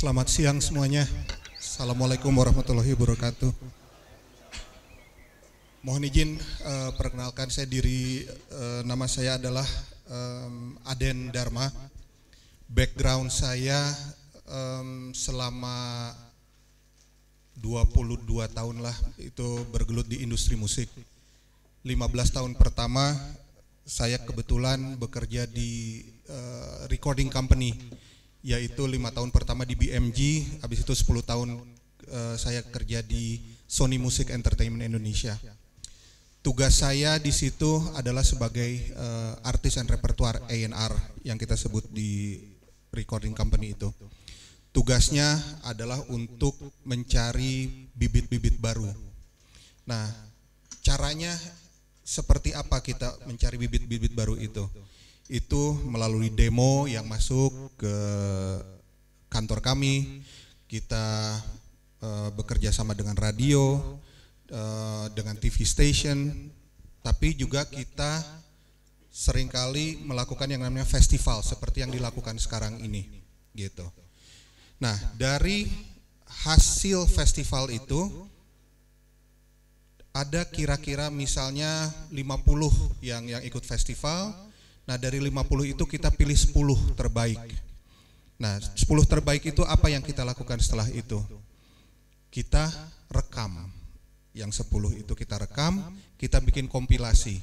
Selamat siang semuanya. Assalamualaikum warahmatullahi wabarakatuh. Mohon izin perkenalkan saya diri, nama saya adalah Aden Dharma. Background saya selama 22 tahun lah itu bergelut di industri musik. 15 tahun pertama saya kebetulan bekerja di recording company, yaitu 5 tahun pertama di BMG, habis itu 10 tahun saya kerja di Sony Music Entertainment Indonesia. Tugas saya di situ adalah sebagai artis and repertoire A&R yang kita sebut di recording company itu. Tugasnya adalah untuk mencari bibit-bibit baru. Nah, caranya seperti apa kita mencari bibit-bibit baru itu? Itu melalui demo yang masuk ke kantor kami. Kita bekerja sama dengan radio, dengan TV station, tapi juga kita seringkali melakukan yang namanya festival seperti yang dilakukan sekarang ini gitu. Nah, dari hasil festival itu ada kira-kira misalnya 50 yang ikut festival. Nah, dari 50 itu kita pilih 10 terbaik. Nah, 10 terbaik itu apa yang kita lakukan setelah itu? Kita rekam. Yang 10 itu kita rekam, kita bikin kompilasi.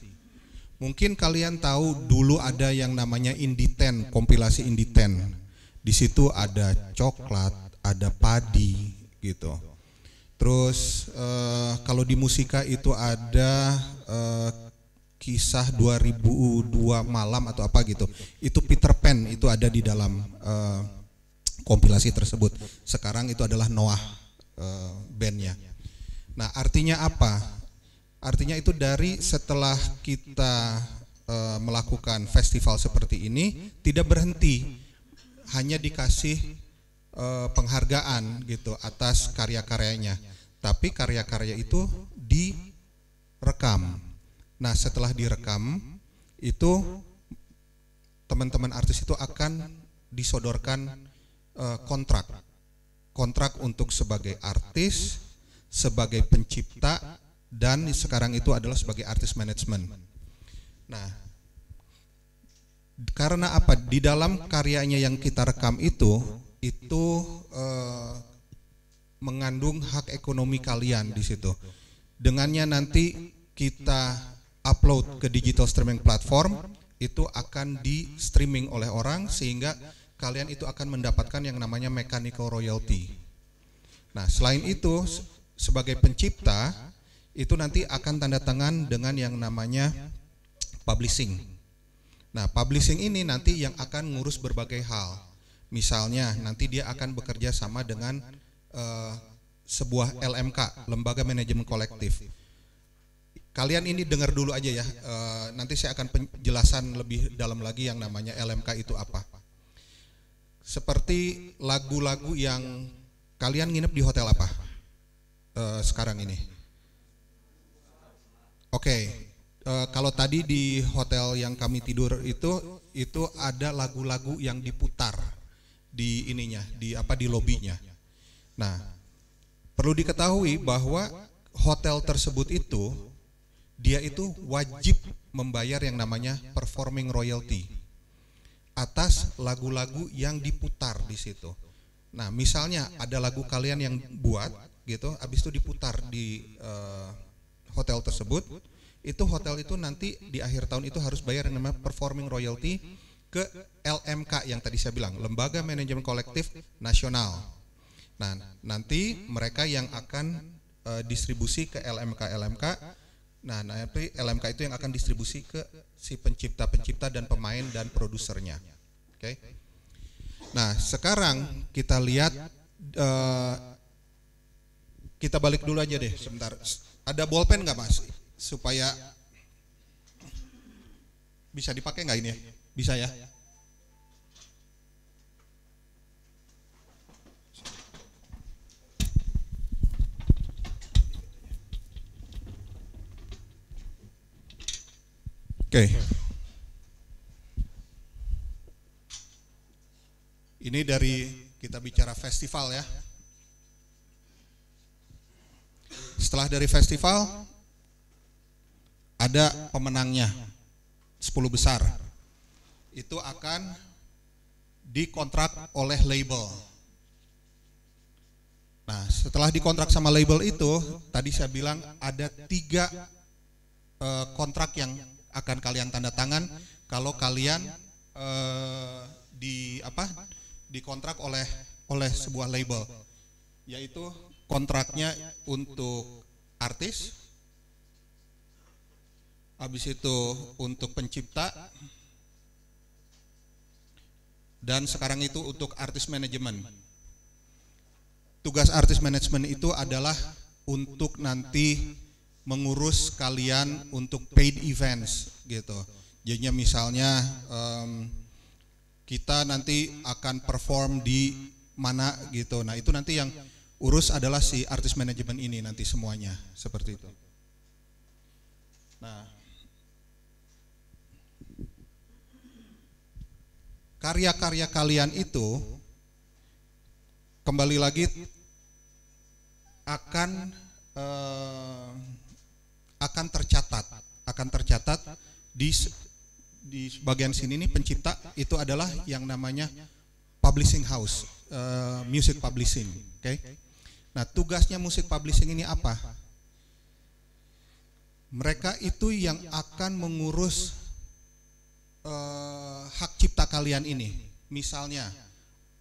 Mungkin kalian tahu dulu ada yang namanya Indie 10, kompilasi Indie 10. Di situ ada coklat, ada padi gitu. Terus kalau di musika itu ada kisah 2002 malam atau apa gitu. Itu Peter Pan, itu ada di dalam kompilasi tersebut. Sekarang itu adalah Noah bandnya. Nah, artinya apa? Artinya itu dari setelah kita melakukan festival seperti ini, tidak berhenti hanya dikasih penghargaan gitu atas karya-karyanya, tapi karya-karya itu direkam. Nah, setelah direkam itu teman-teman artis itu akan disodorkan kontrak untuk sebagai artis, sebagai pencipta, dan sekarang itu adalah sebagai artis manajemen. Nah, karena apa? Di dalam karyanya yang kita rekam itu mengandung hak ekonomi kalian di situ. Dengannya nanti kita upload ke digital streaming platform, itu akan di streaming oleh orang sehingga kalian itu akan mendapatkan yang namanya mechanical royalty. Nah, selain itu sebagai pencipta itu nanti akan tanda tangan dengan yang namanya publishing. Nah, publishing ini nanti yang akan ngurus berbagai hal. Misalnya nanti dia akan bekerja sama dengan sebuah LMK, Lembaga Manajemen Kolektif. Kalian ini dengar dulu aja ya, nanti saya akan penjelasan lebih dalam lagi yang namanya LMK itu apa. Seperti lagu-lagu yang kalian nginep di hotel apa sekarang ini? Oke, kalau tadi di hotel yang kami tidur itu ada lagu-lagu yang diputar di ininya, di lobinya. Nah, perlu diketahui bahwa hotel tersebut itu dia itu wajib membayar yang namanya performing royalty atas lagu-lagu yang diputar di situ. Nah, misalnya ada lagu kalian yang buat gitu, habis itu diputar di hotel tersebut, itu hotel itu nanti di akhir tahun itu harus bayar yang namanya performing royalty ke LMK yang tadi saya bilang, Lembaga Manajemen Kolektif Nasional. Nah, nanti mereka yang akan distribusi ke LMK. Nah, nanti LMK itu yang akan distribusi ke si pencipta-pencipta dan pemain dan produsernya. Oke. Nah, sekarang kita lihat, kita balik dulu aja deh sebentar. Ada bolpen nggak Mas? Supaya bisa dipakai nggak ini ya? Bisa ya? Oke. Ini dari kita bicara festival ya. Setelah dari festival ada pemenangnya 10 besar. Itu akan dikontrak oleh label. Nah, setelah dikontrak sama label itu, tadi saya bilang ada 3 kontrak yang akan kalian tanda tangan kalau kalian dikontrak oleh sebuah label, yaitu kontraknya untuk artis, habis itu untuk pencipta, dan sekarang itu untuk artis manajemen. Tugas artis manajemen itu adalah untuk nanti mengurus kalian untuk paid events gitu. Jadinya misalnya kita nanti akan perform di mana gitu. Nah, itu nanti yang urus adalah si artis manajemen ini nanti semuanya seperti itu. Nah, karya-karya kalian itu kembali lagi akan tercatat di bagian sini nih, pencipta itu adalah yang namanya publishing house, music publishing, oke? Nah, tugasnya music publishing ini apa? Mereka itu yang akan mengurus hak cipta kalian ini. Misalnya,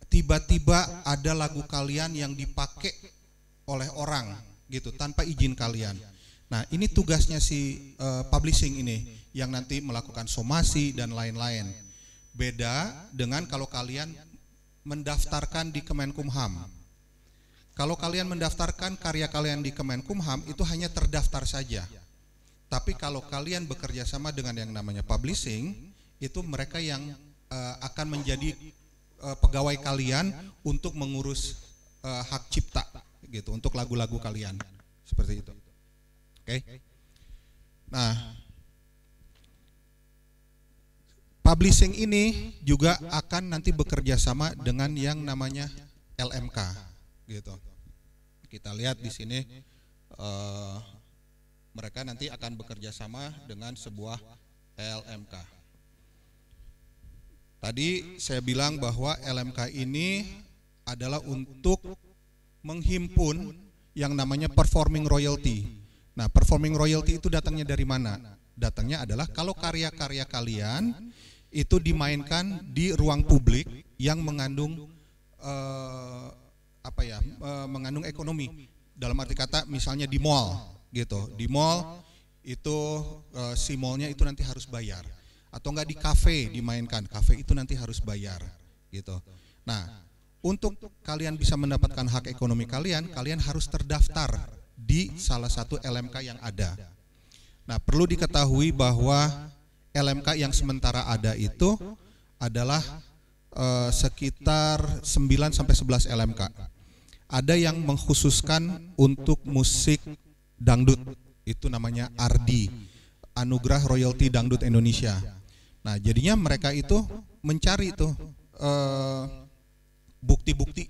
tiba-tiba ada lagu kalian yang dipakai oleh orang gitu tanpa izin kalian. Nah, ini tugasnya si publishing ini yang nanti melakukan somasi dan lain-lain. Beda dengan kalau kalian mendaftarkan di Kemenkumham. Kalau kalian mendaftarkan karya kalian di Kemenkumham itu hanya terdaftar saja. Tapi kalau kalian bekerja sama dengan yang namanya publishing, itu mereka yang akan menjadi pegawai kalian untuk mengurus hak cipta gitu untuk lagu-lagu kalian seperti itu. Oke. Nah, publishing ini juga akan nanti bekerja sama dengan yang namanya LMK gitu. Kita lihat di sini mereka nanti akan bekerja sama dengan sebuah LMK. Tadi saya bilang bahwa LMK ini adalah untuk menghimpun yang namanya performing royalty. Nah, performing royalty itu datangnya dari mana? Datangnya adalah kalau karya-karya kalian itu dimainkan di ruang publik yang mengandung mengandung ekonomi. Dalam arti kata misalnya di mall gitu. Di mall itu si mallnya itu nanti harus bayar. Atau enggak di kafe dimainkan. Kafe itu nanti harus bayar gitu. Nah, untuk kalian bisa mendapatkan hak ekonomi kalian, kalian harus terdaftar di salah satu LMK yang ada. Nah, perlu diketahui bahwa LMK yang sementara ada itu adalah sekitar 9 sampai 11 LMK. Ada yang mengkhususkan untuk musik dangdut, itu namanya ARDI, Anugerah Royalti Dangdut Indonesia. Nah, jadinya mereka itu mencari tuh bukti-bukti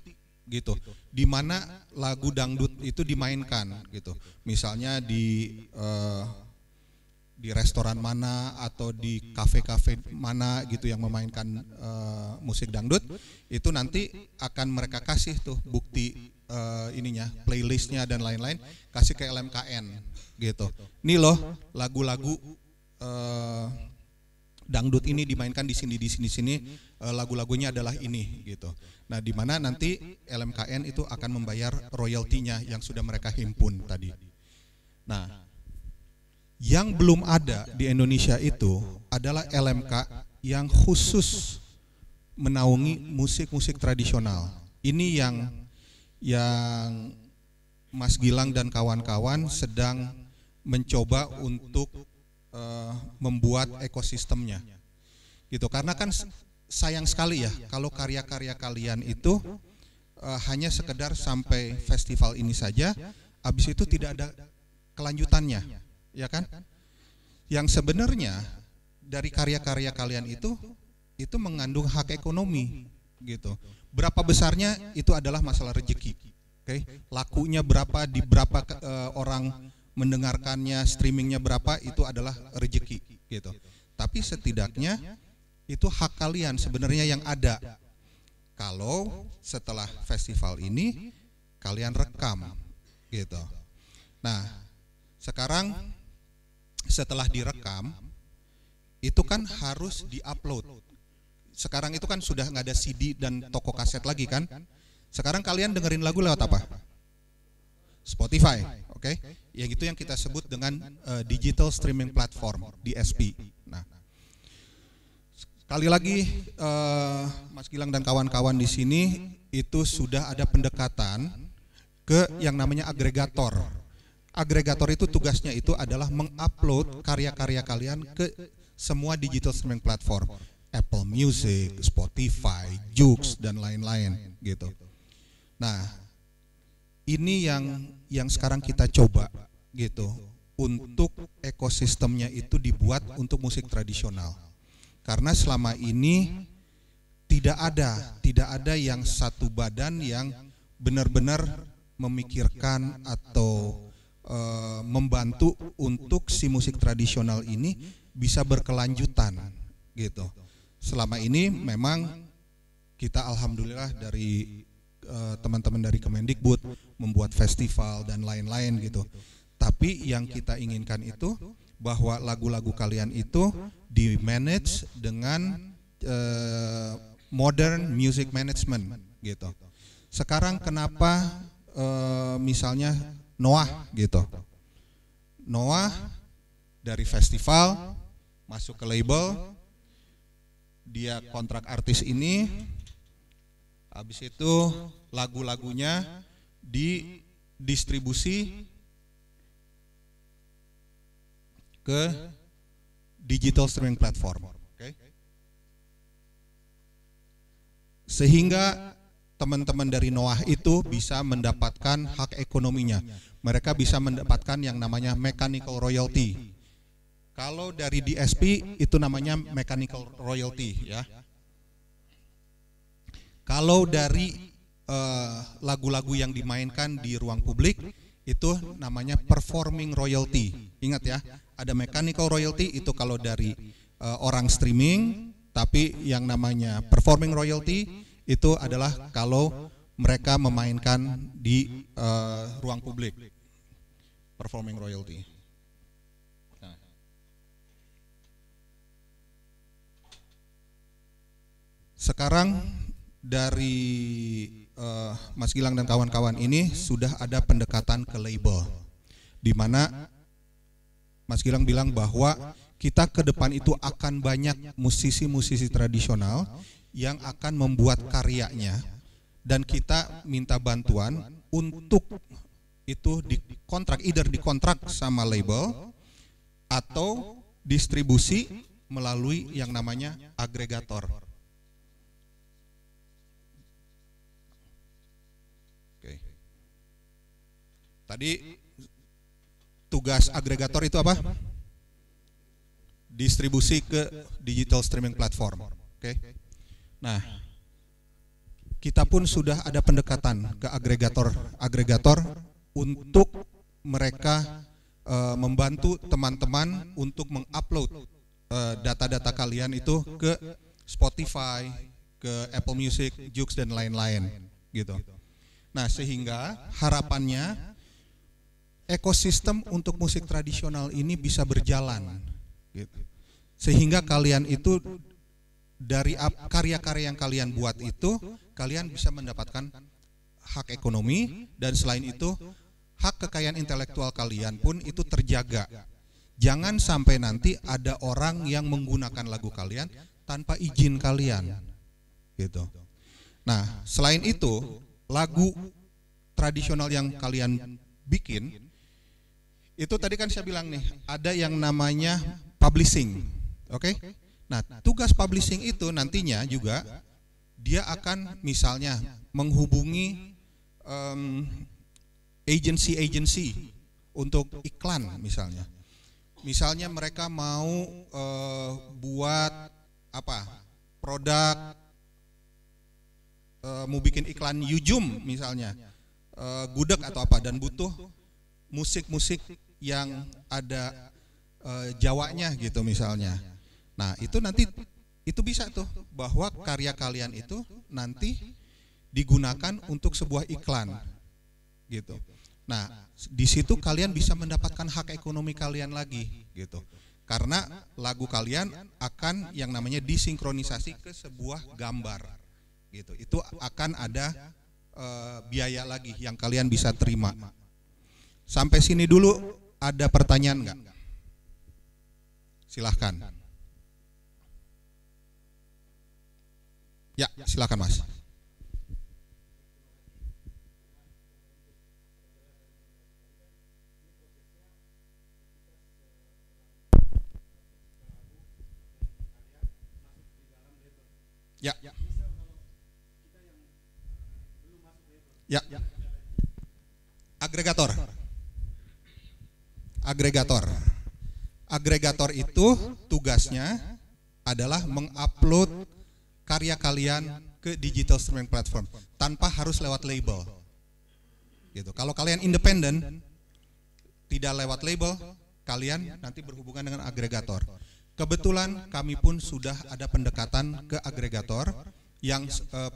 gitu, di mana lagu dangdut itu dimainkan gitu. Misalnya di restoran mana atau di kafe-kafe mana gitu yang memainkan musik dangdut, itu nanti akan mereka kasih tuh bukti ininya, playlistnya dan lain-lain, kasih ke LMKN gitu. Nih loh lagu-lagu dangdut ini dimainkan di sini, lagu-lagunya adalah ini gitu. Nah, di mana nanti LMKN itu akan membayar royaltinya yang sudah mereka himpun tadi. Nah, yang belum ada di Indonesia itu adalah LMK yang khusus menaungi musik-musik tradisional. Ini yang Mas Gilang dan kawan-kawan sedang mencoba untuk membuat ekosistemnya, gitu. Karena kan sayang sekali ya kalau karya-karya kalian itu hanya sekedar sampai festival ini saja, habis itu tidak ada kelanjutannya, ya kan? Yang sebenarnya dari karya-karya kalian itu mengandung hak ekonomi, gitu. Berapa besarnya itu adalah masalah rezeki. Oke, lakunya berapa, di berapa orang mendengarkannya, streamingnya berapa, itu adalah rezeki, gitu. Tapi setidaknya itu hak kalian sebenarnya yang ada. Kalau setelah festival ini kalian rekam, gitu. Nah, sekarang setelah direkam itu kan harus diupload. Sekarang itu kan sudah nggak ada CD dan toko kaset lagi kan? Sekarang kalian dengerin lagu lewat apa? Spotify, oke? Yang itu yang kita sebut dengan digital streaming platform, DSP. Nah, sekali lagi Mas Gilang dan kawan-kawan di sini itu sudah ada pendekatan ke yang namanya agregator. Agregator itu tugasnya itu adalah mengupload karya-karya kalian ke semua digital streaming platform, Apple Music, Spotify, Joox dan lain-lain, gitu. Nah, ini yang sekarang kita coba, gitu, untuk ekosistemnya itu dibuat untuk musik tradisional. Karena selama ini tidak ada yang satu badan yang benar-benar memikirkan atau membantu untuk si musik tradisional ini bisa berkelanjutan, gitu. Selama ini memang kita alhamdulillah dari teman-teman dari Kemendikbud membuat festival dan lain-lain, gitu. Tapi yang kita inginkan itu bahwa lagu-lagu kalian itu di manage dengan modern music management, gitu. Sekarang kenapa misalnya Noah, gitu. Noah dari festival masuk ke label, dia kontrak artis ini, habis itu lagu-lagunya didistribusi ke digital streaming platform, okay? Sehingga teman-teman dari Noah itu bisa mendapatkan hak ekonominya. Mereka bisa mendapatkan yang namanya mechanical royalty. Kalau dari DSP itu namanya mechanical royalty, ya. Kalau dari lagu-lagu yang dimainkan di ruang publik itu namanya performing royalty. Ingat ya, ada mechanical royalty itu kalau dari orang streaming, tapi yang namanya performing royalty itu adalah kalau mereka memainkan di ruang publik. Performing royalty. Nah. Sekarang dari Mas Gilang dan kawan-kawan ini sudah ada pendekatan ke label, di mana Mas Gilang bilang bahwa kita ke depan itu akan banyak musisi-musisi tradisional yang akan membuat karyanya, dan kita minta bantuan untuk itu dikontrak, either dikontrak sama label atau distribusi melalui yang namanya agregator. Tadi tugas agregator itu apa? Distribusi ke digital streaming platform. Oke. Nah, kita pun sudah ada pendekatan ke agregator untuk mereka membantu teman-teman untuk mengupload data-data kalian itu ke Spotify, ke Apple Music, Joox dan lain-lain, gitu. Nah, sehingga harapannya ekosistem untuk musik tradisional ini bisa berjalan, gitu. Sehingga kalian itu dari karya-karya yang kalian buat itu, kalian bisa mendapatkan hak ekonomi, dan selain itu hak kekayaan intelektual kalian pun itu terjaga. Jangan sampai nanti ada orang yang menggunakan lagu kalian tanpa izin kalian, gitu. Nah, selain itu, lagu tradisional yang kalian bikin, itu tadi kan saya bilang nih, ada yang namanya publishing, oke? Nah, tugas publishing itu nantinya juga dia akan misalnya menghubungi agensi-agensi untuk iklan misalnya. Misalnya mereka mau buat apa? Produk, mau bikin iklan Yujum misalnya, gudeg atau apa, dan butuh musik-musik yang ada Jawanya gitu misalnya. Nah, itu nanti itu bisa tuh bahwa karya kalian itu nanti digunakan untuk sebuah iklan gitu. Nah, di situ kalian bisa mendapatkan hak ekonomi kalian lagi gitu. Karena lagu kalian akan yang namanya disinkronisasi ke sebuah gambar gitu. Itu akan ada biaya lagi yang kalian bisa terima. Sampai sini dulu ada pertanyaan enggak? Silahkan. Ya, silakan Mas. Ya. Ya. Agregator. Agregator. Agregator itu tugasnya adalah mengupload karya kalian ke digital streaming platform tanpa harus lewat label. Gitu. Kalau kalian independen, tidak lewat label, kalian nanti berhubungan dengan agregator. Kebetulan kami pun sudah ada pendekatan ke agregator yang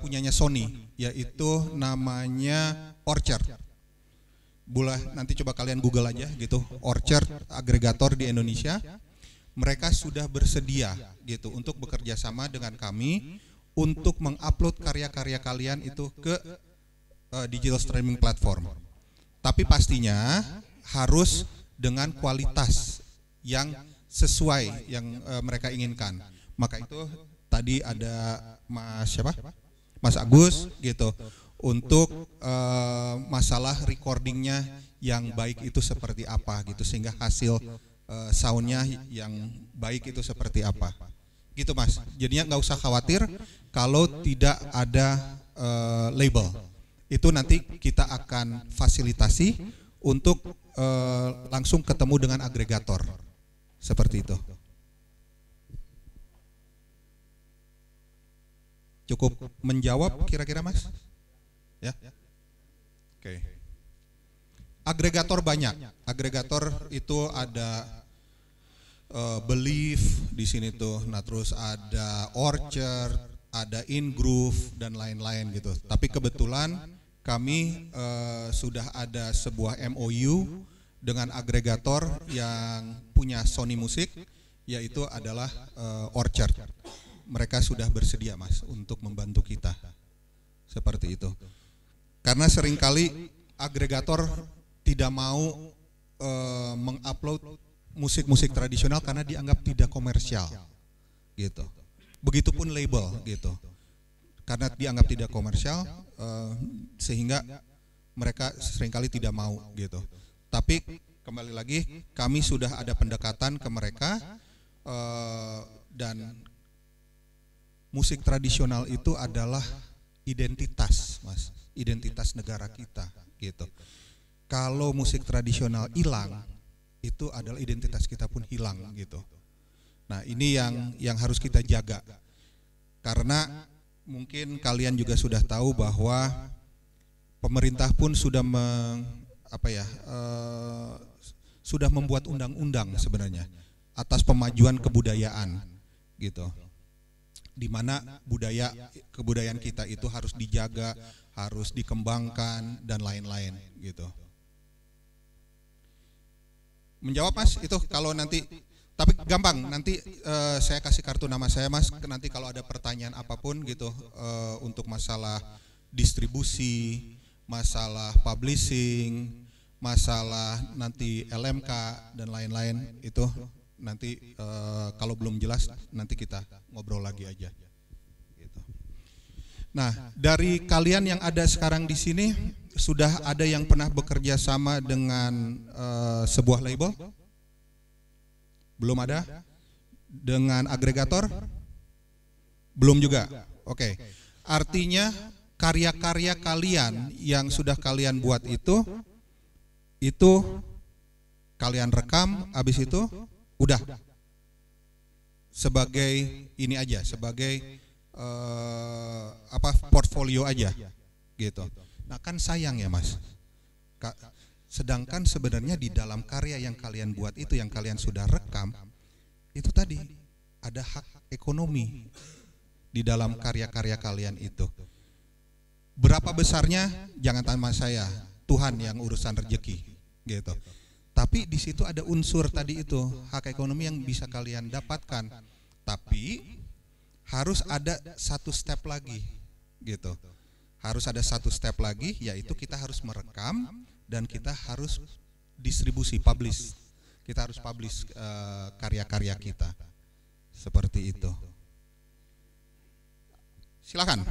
punyanya Sony, yaitu namanya Orchard. Nanti coba kalian Google aja gitu, Orchard agregator di Indonesia. Mereka sudah bersedia gitu untuk bekerja sama dengan kami untuk mengupload karya-karya kalian itu ke digital streaming platform. Tapi pastinya harus dengan kualitas yang sesuai yang mereka inginkan. Maka itu tadi ada Mas siapa? Mas Agus gitu untuk masalah recordingnya yang baik itu seperti apa gitu, sehingga hasil soundnya yang baik itu seperti apa gitu Mas. Jadinya nggak usah khawatir kalau tidak ada label. Itu nanti kita akan fasilitasi untuk langsung ketemu dengan agregator. Seperti itu. Cukup menjawab kira-kira Mas? Ya. Oke. Agregator banyak. Agregator itu ada Believe di sini tuh. Nah, terus ada Orchard, ada InGroove dan lain-lain gitu. Tapi kebetulan kami sudah ada sebuah MOU dengan agregator yang punya Sony Music, yaitu adalah Orchard. Mereka sudah bersedia Mas untuk membantu kita seperti itu. Karena seringkali agregator tidak mau mengupload musik-musik tradisional karena dianggap tidak komersial gitu. Begitupun label gitu. Karena dianggap tidak komersial sehingga mereka seringkali tidak mau gitu. Tapi kembali lagi kami sudah ada pendekatan ke mereka dan musik tradisional itu adalah identitas Mas, identitas negara kita gitu. Kalau musik tradisional hilang, itu adalah identitas kita pun hilang gitu. Nah, ini yang harus kita jaga. Karena mungkin kalian juga sudah tahu bahwa pemerintah pun sudah sudah membuat undang-undang sebenarnya atas pemajuan kebudayaan gitu, di mana kebudayaan kita itu harus dijaga, harus dikembangkan dan lain-lain gitu. Menjawab Mas itu kalau nanti, tapi gampang nanti saya kasih kartu nama saya Mas, nanti kalau ada pertanyaan apapun gitu untuk masalah distribusi, masalah publishing, masalah nanti LMK dan lain-lain itu nanti kalau belum jelas nanti kita ngobrol lagi aja gitu. Nah, dari kalian yang ada sekarang di sini, sudah ada yang pernah bekerja sama dengan sebuah label? Belum ada? Dengan agregator? Belum juga? Oke. Artinya karya-karya kalian yang sudah kalian buat itu kalian rekam, habis itu udah sebagai ini aja, sebagai portfolio aja gitu. Nah kan sayang ya Mas, sedangkan sebenarnya di dalam karya yang kalian buat itu, yang kalian sudah rekam, itu tadi ada hak ekonomi di dalam karya-karya kalian itu. Berapa besarnya jangan tanya saya, Tuhan yang urusan rezeki gitu. Tapi di situ ada unsur tadi itu, hak ekonomi yang bisa kalian dapatkan. Tapi harus ada satu step lagi gitu. Harus ada satu step lagi, yaitu kita harus merekam dan kita harus distribusi, publish. Kita harus publish karya-karya kita. Seperti itu. Silakan.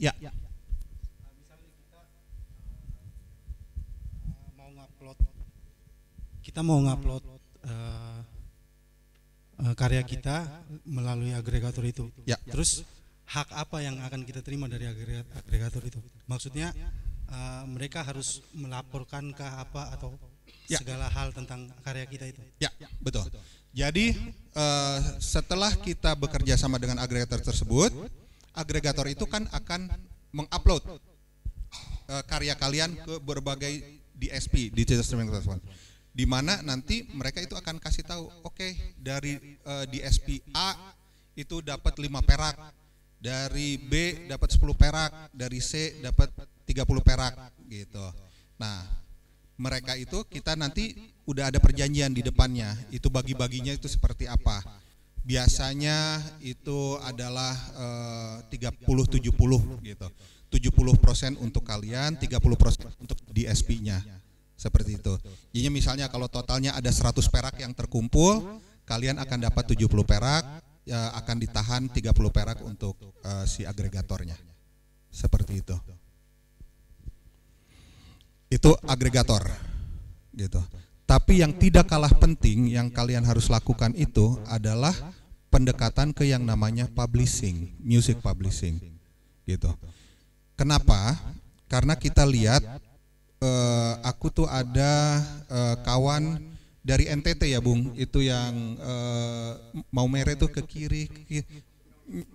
Ya. Misalnya kita mau ngupload karya kita melalui agregator itu. Ya. Terus hak apa yang akan kita terima dari agregator itu? Maksudnya mereka harus melaporkan ke apa atau segala hal tentang karya kita itu? Ya, betul. Jadi setelah kita bekerja sama dengan agregator tersebut, agregator itu kan akan mengupload karya kalian ke berbagai DSP, digital streaming platform, di mana nanti mereka itu akan kasih tahu, oke, dari DSP A itu dapat 5 perak, dari B dapat 10 perak, dari C dapat 30 perak gitu. Nah, mereka itu kita nanti udah ada perjanjian di depannya, itu bagi-baginya itu seperti apa. Biasanya itu adalah 30-70 gitu. 70% untuk kalian, 30% untuk DSP-nya. Seperti itu. Jadi misalnya kalau totalnya ada 100 perak yang terkumpul, kalian akan dapat 70 perak, akan ditahan 30 perak untuk si agregatornya. Seperti itu. Itu agregator gitu. Tapi yang tidak kalah penting yang kalian harus lakukan itu adalah pendekatan ke yang namanya publishing, music publishing gitu. Kenapa? Karena kita lihat aku tuh ada kawan dari NTT ya Bung, itu yang mau mere tuh ke kiri,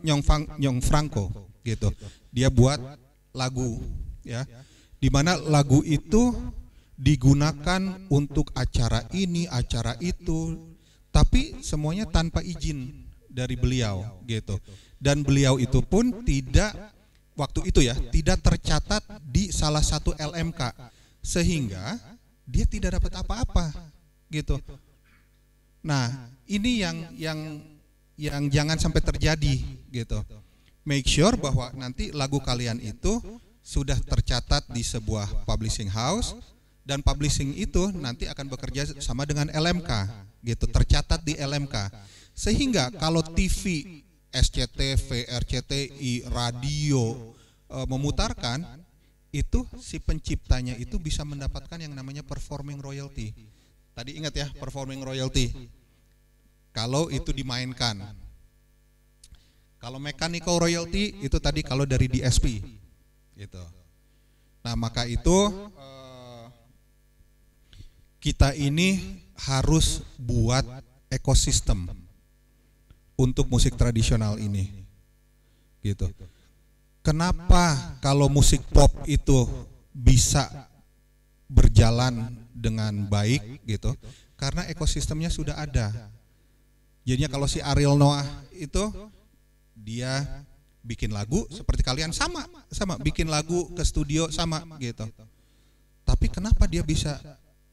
Nyong Franco gitu. Dia buat lagu ya, dimana lagu itu digunakan untuk acara ini, acara itu, tapi semuanya tanpa izin dari beliau gitu. Dan beliau itu pun tidak, waktu itu ya, tidak tercatat di salah satu LMK, sehingga dia tidak dapat apa-apa gitu. Nah, ini yang jangan sampai terjadi gitu. Make sure bahwa nanti lagu kalian itu sudah tercatat di sebuah publishing house, dan publishing itu nanti akan bekerja sama dengan LMK gitu, tercatat di LMK, sehingga kalau TV, SCTV, RCTI, radio memutarkan itu, si penciptanya itu bisa mendapatkan yang namanya performing royalty. Tadi ingat ya, performing royalty kalau itu dimainkan. Kalau mechanical royalty itu tadi kalau dari DSP gitu. Nah, maka itu kita ini harus buat ekosistem untuk musik tradisional ini gitu. Kenapa kalau musik pop itu bisa berjalan dengan baik gitu? Karena ekosistemnya sudah ada. Jadinya kalau si Ariel Noah itu dia bikin lagu seperti kalian, sama bikin lagu ke studio sama gitu. Tapi kenapa dia bisa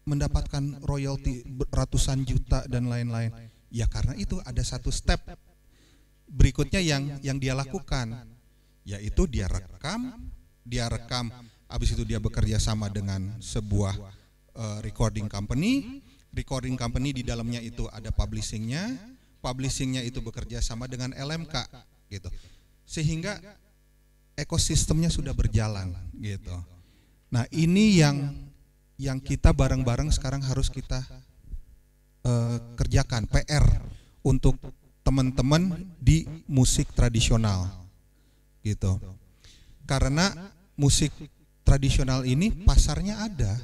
mendapatkan royalti ratusan juta dan lain-lain? Ya karena itu ada satu step berikutnya yang dia lakukan, yaitu dia rekam, habis itu dia bekerja sama dengan sebuah recording company di dalamnya itu ada publishingnya itu bekerja sama dengan LMK gitu. sehingga ekosistemnya sudah berjalan gitu. Nah, ini yang kita bareng-bareng sekarang harus kita kerjakan, PR untuk teman-teman di musik tradisional gitu. Karena musik tradisional ini pasarnya ada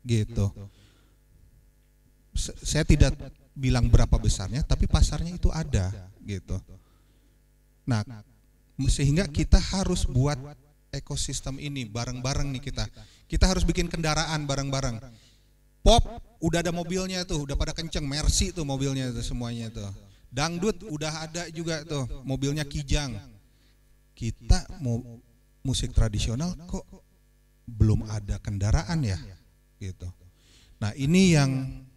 gitu. Saya tidak bilang berapa besarnya, tapi pasarnya itu ada gitu. Nah, sehingga kita harus buat ekosistem ini bareng-bareng nih kita. Kita harus bikin kendaraan bareng-bareng. Pop udah ada mobilnya tuh, udah pada kenceng, Mercy tuh mobilnya tuh semuanya tuh. Dangdut udah ada juga tuh, mobilnya Kijang. Kita mau musik tradisional kok belum ada kendaraan ya gitu. Nah, ini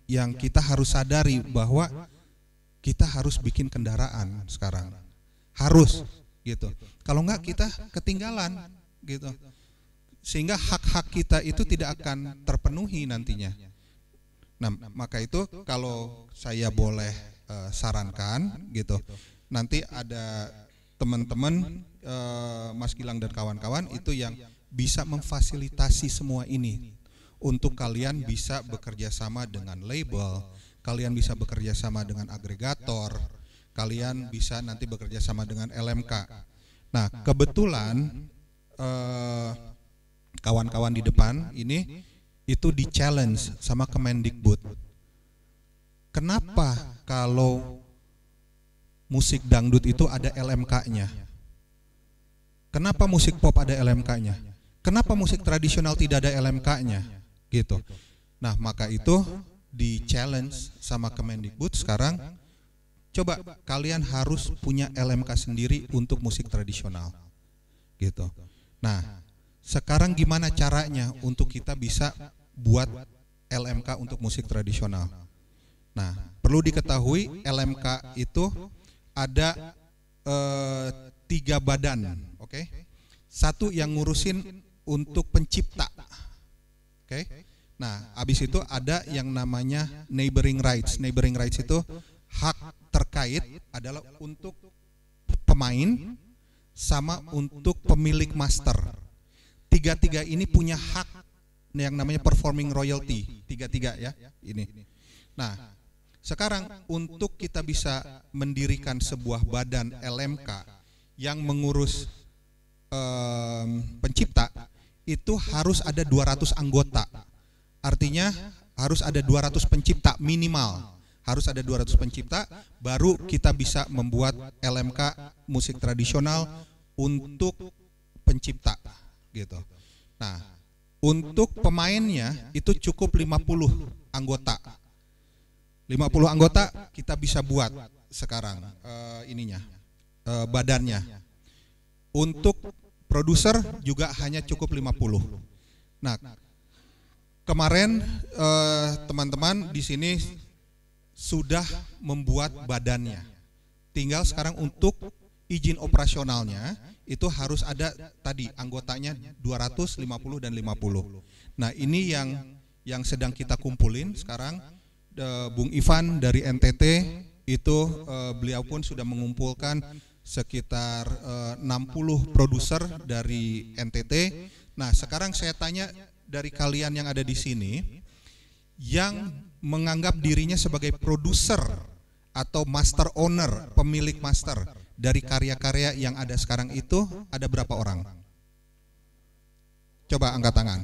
yang kita harus sadari bahwa kita harus bikin kendaraan sekarang. Harus gitu. Kalau enggak kita ketinggalan gitu. Sehingga hak-hak kita itu tidak akan terpenuhi nantinya. Nah, maka itu kalau saya boleh sarankan gitu, nanti ada teman-teman Mas Gilang dan kawan-kawan itu yang bisa memfasilitasi semua ini untuk kalian bisa bekerja sama dengan label, kalian bisa bekerja sama dengan agregator, kalian bisa nanti bekerja sama dengan LMK. Nah, kebetulan kawan-kawan di depan ini itu di challenge sama Kemendikbud. Kenapa kalau musik dangdut itu ada LMK-nya? Kenapa musik pop ada LMK-nya? Kenapa musik tradisional tidak ada LMK-nya? Gitu. Nah, maka itu di challenge sama Kemendikbud sekarang, coba kalian harus punya LMK sendiri untuk musik tradisional. Gitu. Nah, sekarang gimana caranya untuk kita bisa buat LMK untuk musik tradisional? Nah, perlu diketahui LMK itu ada 3 badan, oke? Satu yang ngurusin untuk pencipta, oke? Nah, habis itu ada yang namanya neighboring rights. Neighboring rights itu hak terkait adalah untuk pemain sama untuk pemilik master. Tiga-tiga ini punya hak yang namanya performing royalty. Tiga-tiga ya, ini. Nah, sekarang untuk kita bisa mendirikan sebuah badan LMK yang mengurus pencipta, itu harus ada 200 anggota. Artinya harus ada 200 pencipta minimal. Harus ada 200 pencipta, baru kita bisa membuat LMK musik tradisional untuk pencipta gitu. Nah, untuk pemainnya itu cukup 50 anggota. 50 anggota kita bisa buat sekarang badannya. Untuk produser juga hanya cukup 50. Nah, kemarin teman-teman di sini sudah membuat badannya. Tinggal sekarang untuk izin operasionalnya itu harus ada tadi anggotanya 250 dan 50. Nah, ini yang sedang kita kumpulin sekarang. Bung Ivan dari NTT itu beliau pun sudah mengumpulkan sekitar 60 produser dari NTT. Nah, sekarang saya tanya dari kalian yang ada di sini yang menganggap dirinya sebagai produser atau master owner, pemilik master dari karya-karya yang ada sekarang itu ada berapa orang? Coba angkat tangan.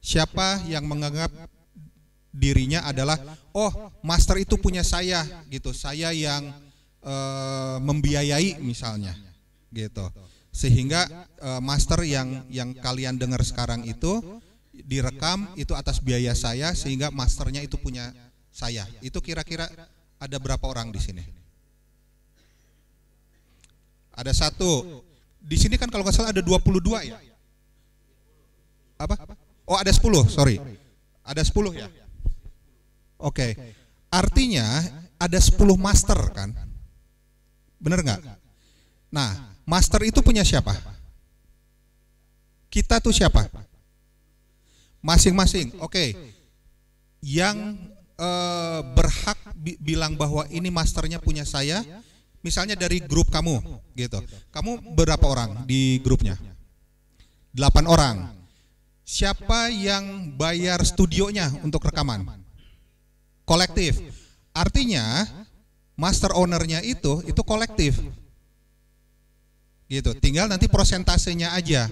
Siapa yang menganggap dirinya adalah, oh, master itu punya saya gitu, saya yang membiayai misalnya gitu, sehingga master yang kalian dengar sekarang itu direkam itu atas biaya saya, sehingga masternya itu punya saya. Itu kira-kira ada berapa orang di sini? Ada satu. Di sini kan kalau nggak salah ada 22 ya? Apa? Oh, ada 10, sorry. Ada 10 ya? Oke. Artinya ada 10 master kan? Bener nggak? Nah, master itu punya siapa? Kita tuh siapa? Masing-masing. Oke. Yang berhak bilang bahwa ini masternya punya saya, misalnya dari grup kamu gitu. Kamu berapa orang di grupnya? 8 orang. Siapa yang bayar studionya untuk rekaman? Kolektif. Artinya master ownernya itu kolektif. Gitu. Tinggal nanti prosentasenya aja.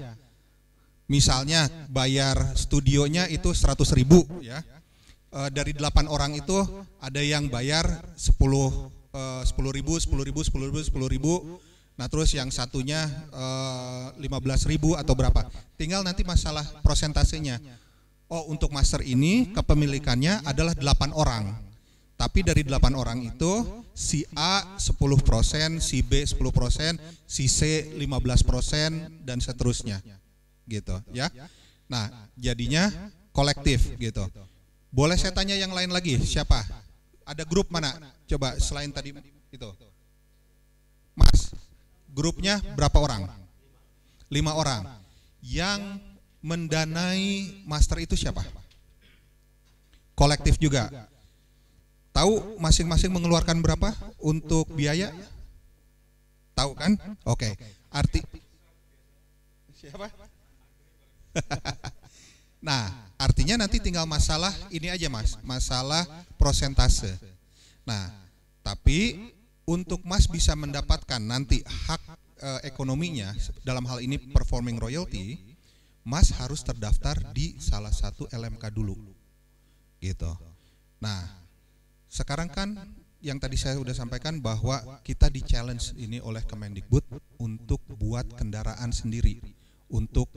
Misalnya bayar studionya itu 100.000 ya. Dari 8 orang itu ada yang bayar 10.000, 10.000. Nah terus yang satunya 15.000 atau berapa. Tinggal nanti masalah prosentasenya. Oh untuk master ini kepemilikannya adalah 8 orang. Tapi dari 8 orang itu si A 10%, si B 10%, si C 15% dan seterusnya. Gitu ya. Nah, jadinya kolektif gitu. Boleh saya tanya yang lain lagi? Siapa? Ada grup mana? Coba selain tadi itu. Mas, grupnya berapa orang? 5 orang. Yang mendanai master itu siapa? Kolektif juga. Tahu masing-masing mengeluarkan berapa untuk biaya? Tahu kan? Oke. Arti siapa? Nah, artinya nanti tinggal masalah ini aja Mas, masalah prosentase. Nah, tapi untuk Mas bisa mendapatkan nanti hak ekonominya dalam hal ini performing royalty, Mas harus terdaftar di salah satu LMK dulu. Gitu. Nah, sekarang kan yang tadi saya sudah sampaikan bahwa kita di challenge ini oleh Kemendikbud untuk buat kendaraan sendiri untuk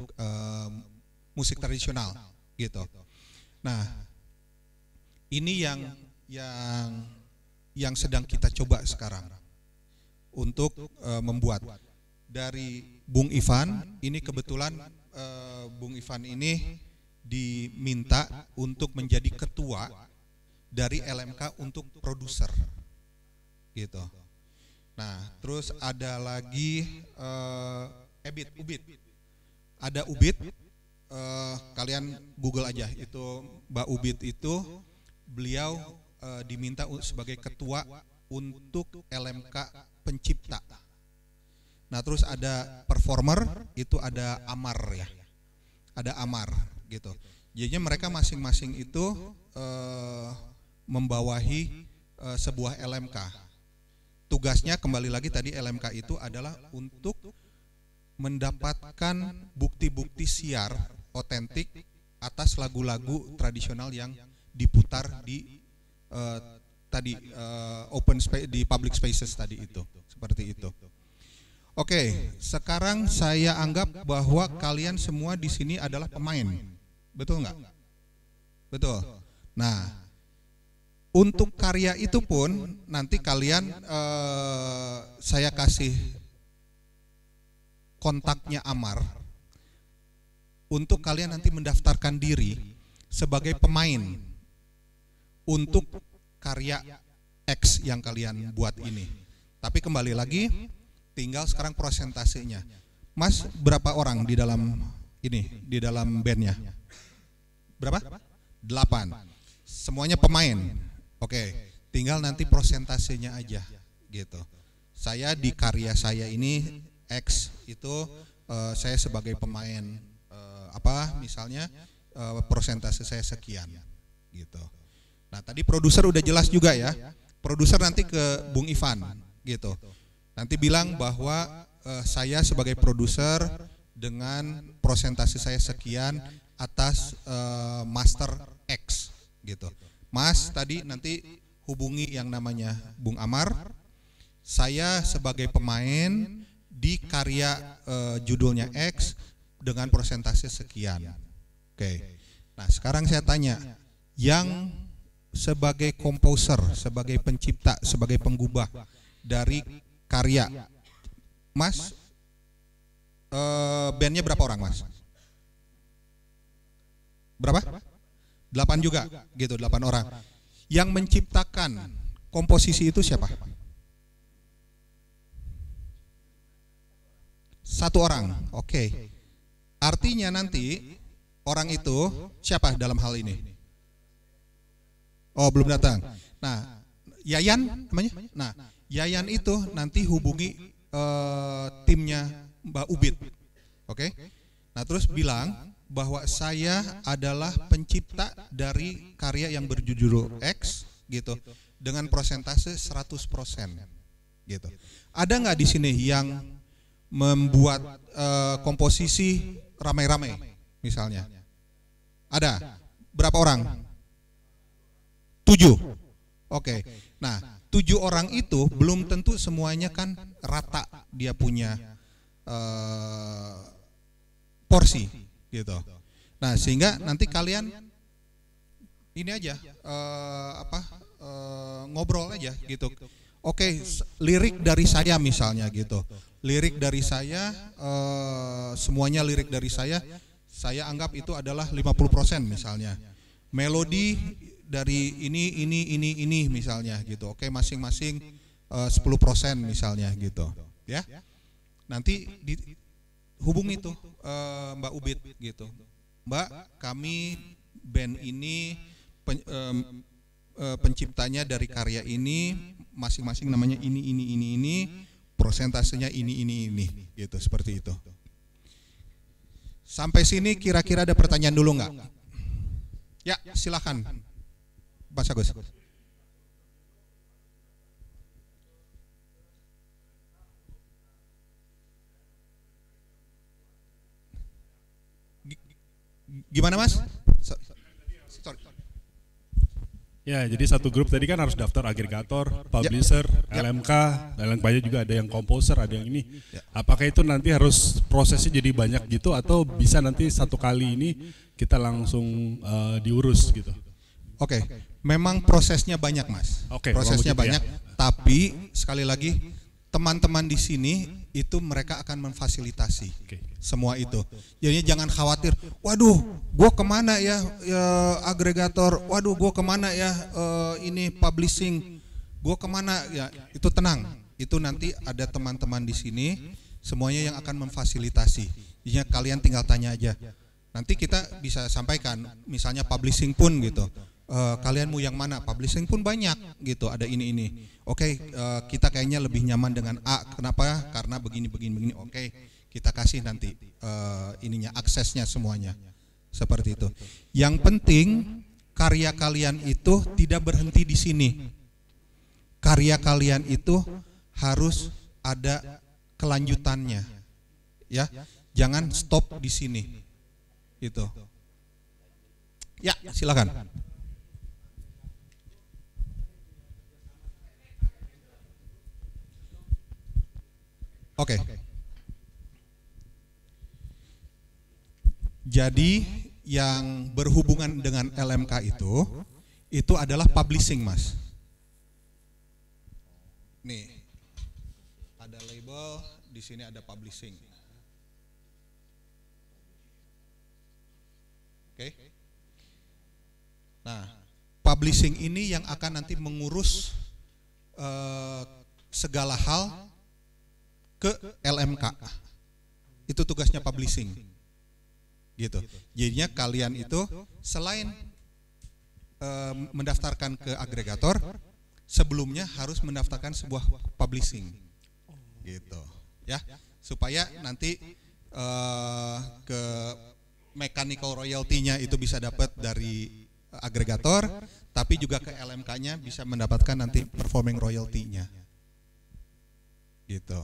musik tradisional gitu. Nah, ini yang sedang kita coba sekarang untuk membuat dari Bung Ivan. Ini kebetulan Bung Ivan ini diminta untuk menjadi ketua dari LMK untuk produser gitu. Nah terus ada lagi Ubit, ada Ubit, kalian Google aja itu Mbak Ubit itu beliau diminta sebagai ketua untuk LMK pencipta. Nah terus ada performer itu ada Amar ya, ada Amar gitu. Jadinya mereka masing-masing itu membawahi sebuah LMK. Tugasnya kembali lagi tadi LMK itu adalah untuk mendapatkan bukti-bukti siar otentik atas lagu-lagu tradisional yang diputar di open space, di public spaces tadi itu, seperti itu. Oke, sekarang saya anggap bahwa kalian semua di sini adalah pemain, betul nggak? Betul. Nah, untuk karya itu pun nanti kalian saya kasih kontaknya Amar untuk kalian nanti mendaftarkan diri sebagai pemain untuk karya X yang kalian buat ini. Tapi kembali lagi, tinggal sekarang prosentasenya. Mas, berapa orang di dalam ini, di dalam bandnya? Berapa? 8. Semuanya pemain. Oke, tinggal nanti prosentasenya aja gitu. Saya di karya saya ini X itu saya sebagai pemain misalnya prosentase saya sekian gitu. Nah, tadi produser udah jelas juga ya. Produser nanti ke Bung Ivan gitu. Nanti bilang bahwa saya sebagai produser dengan prosentase saya sekian atas master X gitu. Mas tadi nanti hubungi yang namanya Bung Amar. Saya sebagai pemain di karya judulnya X dengan prosentase sekian. Oke. Nah, sekarang saya tanya, yang sebagai komposer, sebagai pencipta, sebagai penggubah dari karya, Mas, bandnya berapa orang, Mas? Berapa? 8 juga, gitu, 8 orang. Yang menciptakan komposisi itu siapa? 1 orang, oke. Artinya nanti orang itu siapa dalam hal ini? Oh, belum datang. Nah, Yayan namanya? Nah, Yayan itu nanti hubungi timnya Mbak Ubit, oke? Nah terus bilang bahwa saya adalah pencipta dari karya yang berjudul X gitu dengan persentase 100% gitu. Ada nggak di sini yang membuat komposisi ramai-ramai misalnya? Ada. Berapa orang? 7. Oke. Nah, 7 orang itu belum tentu semuanya kan rata dia punya porsi gitu. Nah, sehingga nanti kalian ini aja ngobrol aja gitu. Oke, lirik dari saya misalnya gitu. Lirik dari saya semuanya lirik dari saya anggap itu adalah 50% misalnya. Melodi dari ini misalnya gitu. Oke, masing-masing 10% misalnya gitu, ya. Nanti hubungi tuh Mbak Ubit gitu. Mbak, kami band ini penciptanya dari karya ini, masing-masing namanya ini, prosentasenya ini gitu, seperti itu. Sampai sini kira-kira ada pertanyaan dulu nggak? Ya, silakan, Mas Agus. Gimana Mas? Sorry. Ya, jadi satu grup tadi kan harus daftar agregator, publisher, LMK, LMK-nya juga ada yang komposer, ada yang ini. Apakah itu nanti harus prosesnya jadi banyak gitu atau bisa nanti satu kali ini kita langsung diurus gitu? Oke, memang prosesnya banyak Mas. Prosesnya banyak, tapi sekali lagi teman-teman di sini itu mereka akan memfasilitasi semua itu. Jadinya jangan khawatir, waduh, gua kemana ya, agregator, waduh, gua kemana ya, ini publishing, gua kemana ya, itu tenang. Itu nanti ada teman-teman di sini, semuanya yang akan memfasilitasi. Jadinya kalian tinggal tanya aja. Nanti kita bisa sampaikan, misalnya publishing pun gitu. Kalian mau yang mana? Publishing pun banyak gitu, ada ini. Oke, kita kayaknya lebih nyaman dengan A. Kenapa? Karena begini. Oke, kita kasih nanti ininya, aksesnya semuanya. Seperti itu. Yang penting karya kalian itu tidak berhenti di sini. Karya kalian itu harus ada kelanjutannya. Ya, jangan stop di sini. Itu. Ya, silakan. Oke. Jadi yang berhubungan dengan LMK itu adalah publishing, Mas. Nih, ada label, di sini ada publishing. Oke. Nah, publishing ini yang akan nanti mengurus segala hal ke LMK. Itu tugasnya publishing. Gitu. Jadinya kalian itu selain mendaftarkan ke agregator, sebelumnya harus mendaftarkan sebuah publishing. Gitu. Ya, supaya nanti ke mechanical royalty-nya itu bisa dapat dari agregator, tapi juga ke LMK-nya bisa mendapatkan nanti performing royalty-nya. Gitu.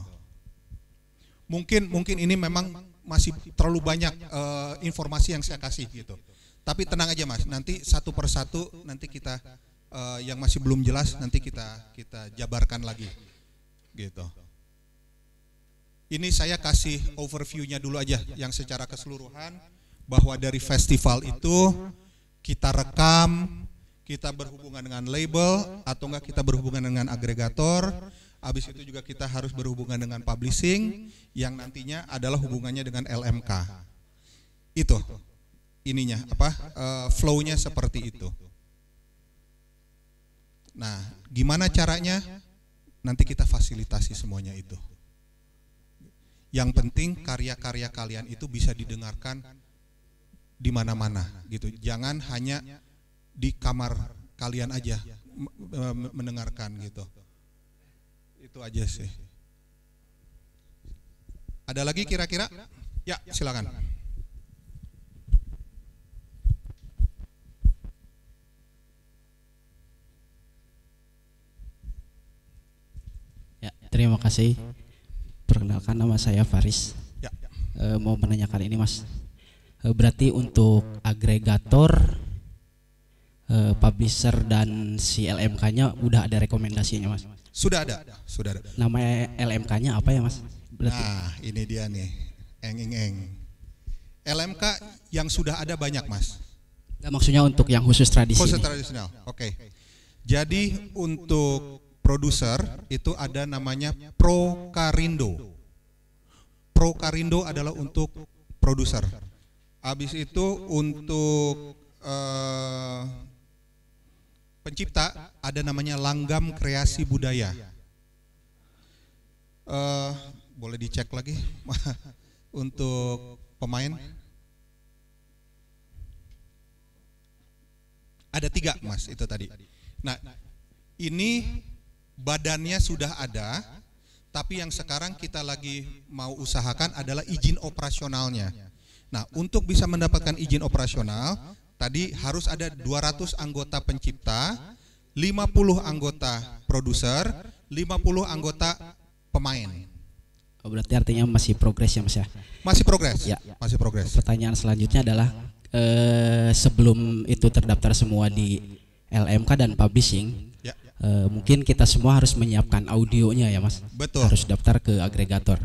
Mungkin ini memang masih terlalu banyak informasi yang saya kasih gitu. Tapi tenang aja Mas, nanti satu persatu nanti kita yang masih belum jelas nanti kita jabarkan lagi. Gitu. Ini saya kasih overview-nya dulu aja yang secara keseluruhan, bahwa dari festival itu kita rekam, kita berhubungan dengan label atau enggak kita berhubungan dengan agregator. Habis itu juga kita harus berhubungan dengan publishing yang nantinya adalah hubungannya dengan LMK. Itu ininya flow-nya seperti itu. Nah, gimana caranya? Nanti kita fasilitasi semuanya itu. Yang penting karya-karya kalian itu bisa didengarkan di mana-mana gitu. Jangan hanya di kamar kalian aja mendengarkan gitu. Itu aja sih. Ada lagi kira-kira? Ya, silakan. Ya, terima kasih. Perkenalkan, nama saya Faris. Ya. Mau menanyakan ini, Mas. Berarti untuk agregator, publisher dan si LMK-nya udah ada rekomendasinya, Mas? Sudah ada, sudah ada. Nama LMK-nya apa ya, Mas? Berarti. Nah, ini dia nih, LMK yang sudah ada banyak, Mas. Maksudnya untuk yang khusus tradisi. Khusus ini. tradisional, oke. Jadi untuk produser itu ada namanya Prokarindo. Prokarindo adalah untuk produser. Habis itu untuk pencipta ada namanya Langgam Kreasi Budaya. Boleh dicek lagi untuk pemain. Ada 3, Mas, itu tadi. Nah, ini badannya sudah ada, tapi yang sekarang kita lagi mau usahakan adalah izin operasionalnya. Nah, untuk bisa mendapatkan izin operasional, tadi harus ada 200 anggota pencipta, 50 anggota produser, 50 anggota pemain. Oh, berarti artinya masih progres ya, Mas ya? Masih progres? Ya. Masih progres. Pertanyaan selanjutnya adalah sebelum itu terdaftar semua di LMK dan publishing, Ya. Mungkin kita semua harus menyiapkan audionya ya, Mas? Betul. Harus daftar ke agregator.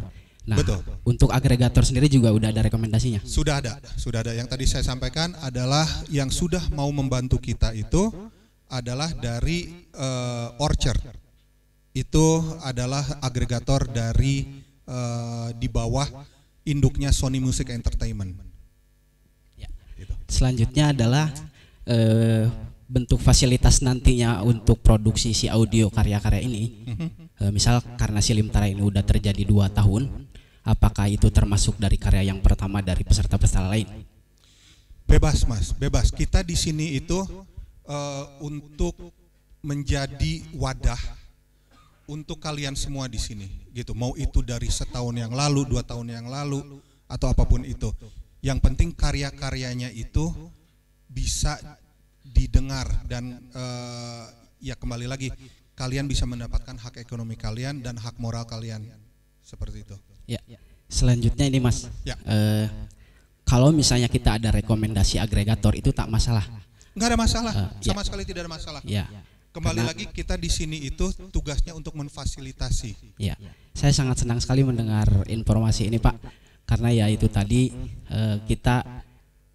Nah, Betul. untuk agregator sendiri juga udah ada rekomendasinya? Sudah ada, sudah ada. Yang tadi saya sampaikan adalah yang sudah mau membantu kita itu adalah dari Orchard. Itu adalah agregator dari di bawah induknya Sony Music Entertainment. Ya. Gitu. Selanjutnya adalah bentuk fasilitas nantinya untuk produksi si audio karya-karya ini. Misal karena si Limtara ini udah terjadi 2 tahun, apakah itu termasuk dari karya yang pertama dari peserta-peserta lain? Bebas, Mas, bebas. Kita di sini itu untuk menjadi wadah untuk kalian semua di sini, gitu. Mau itu dari setahun yang lalu, 2 tahun yang lalu, atau apapun itu. Yang penting karya-karyanya itu bisa didengar dan ya kembali lagi kalian bisa mendapatkan hak ekonomi kalian dan hak moral kalian, seperti itu. Ya. Selanjutnya ini, Mas. Ya. Kalau misalnya kita ada rekomendasi agregator itu tak masalah. Nggak ada masalah, sama Ya. sekali tidak ada masalah. Ya. Kembali Karena- lagi kita di sini itu tugasnya untuk memfasilitasi. Ya, saya sangat senang sekali mendengar informasi ini, Pak. Karena ya itu tadi kita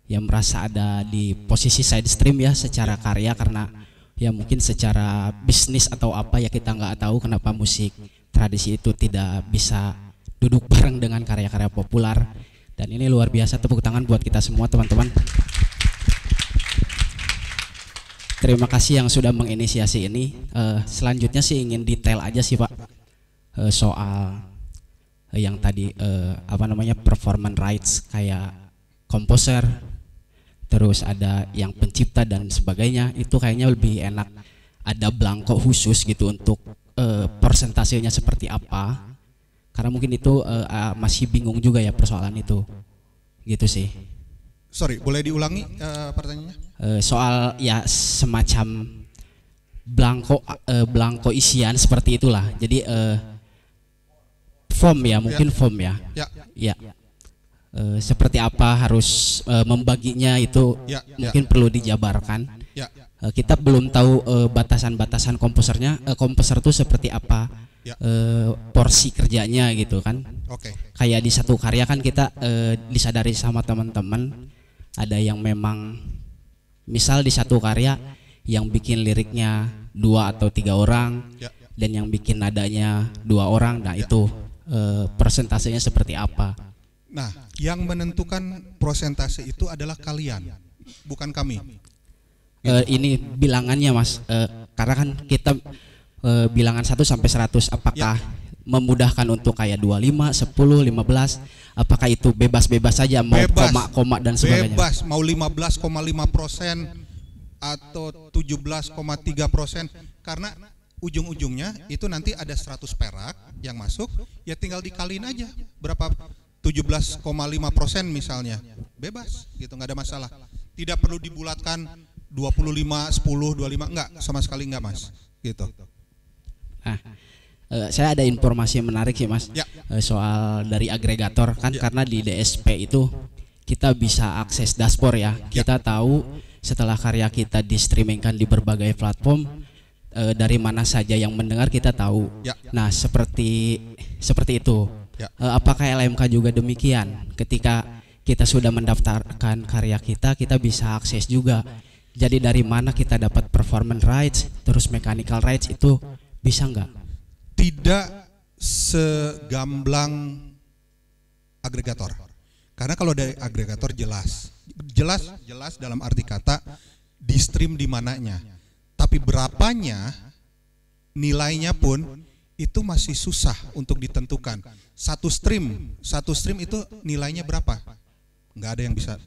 yang merasa ada di posisi side stream ya secara karya, karena ya mungkin secara bisnis atau apa ya kita nggak tahu kenapa musik tradisi itu tidak bisa duduk bareng dengan karya-karya populer. Dan ini luar biasa, tepuk tangan buat kita semua, teman-teman. Terima kasih yang sudah menginisiasi ini. Selanjutnya sih ingin detail aja sih, Pak, soal yang tadi apa namanya performance rights kayak komposer, terus ada yang pencipta dan sebagainya. Itu kayaknya lebih enak ada belangko khusus gitu untuk persentasenya seperti apa. Karena mungkin itu masih bingung juga ya persoalan itu, gitu sih. Sorry, boleh diulangi pertanyaannya? Soal ya semacam belangko isian seperti itulah. Jadi form ya, mungkin form ya. Ya. Ya. Seperti apa harus membaginya itu Ya, mungkin perlu dijabarkan. Ya. Kita belum tahu batasan-batasan komposernya, komposer itu seperti apa, Ya. porsi kerjanya gitu kan. Oke. Kayak di satu karya kan kita disadari sama teman-teman ada yang memang misal di satu karya yang bikin liriknya 2 atau 3 orang, Ya. dan yang bikin nadanya 2 orang. Nah itu persentasenya seperti apa? Nah, yang menentukan persentase itu adalah kalian, bukan kami. Ini bilangannya, Mas, karena kan kita bilangan 1 sampai 100, apakah memudahkan untuk kayak 25, 10, 15, apakah itu bebas-bebas saja mau koma-koma dan sebagainya? Bebas, mau 15,5% atau 17,3%, karena ujung-ujungnya itu nanti ada 100 perak yang masuk, ya tinggal dikaliin aja berapa, 17,5% misalnya, bebas gitu, nggak ada masalah. Tidak perlu dibulatkan 25, 10, 25, enggak, sama sekali enggak Mas, gitu. Nah, saya ada informasi yang menarik sih Mas, Ya. Soal dari agregator kan, Ya. karena di DSP itu kita bisa akses dashboard ya. Kita tahu setelah karya kita di streamingkan di berbagai platform, dari mana saja yang mendengar kita tahu. Ya. Nah, seperti itu. Ya. Apakah LMK juga demikian? Ketika kita sudah mendaftarkan karya kita bisa akses juga. Jadi dari mana kita dapat performance rights, terus mechanical rights itu bisa nggak? Tidak segamblang agregator. Karena kalau dari agregator jelas dalam arti kata di stream di mananya. Tapi berapanya, nilainya pun itu masih susah untuk ditentukan. Satu stream itu nilainya berapa? Nggak ada yang bisa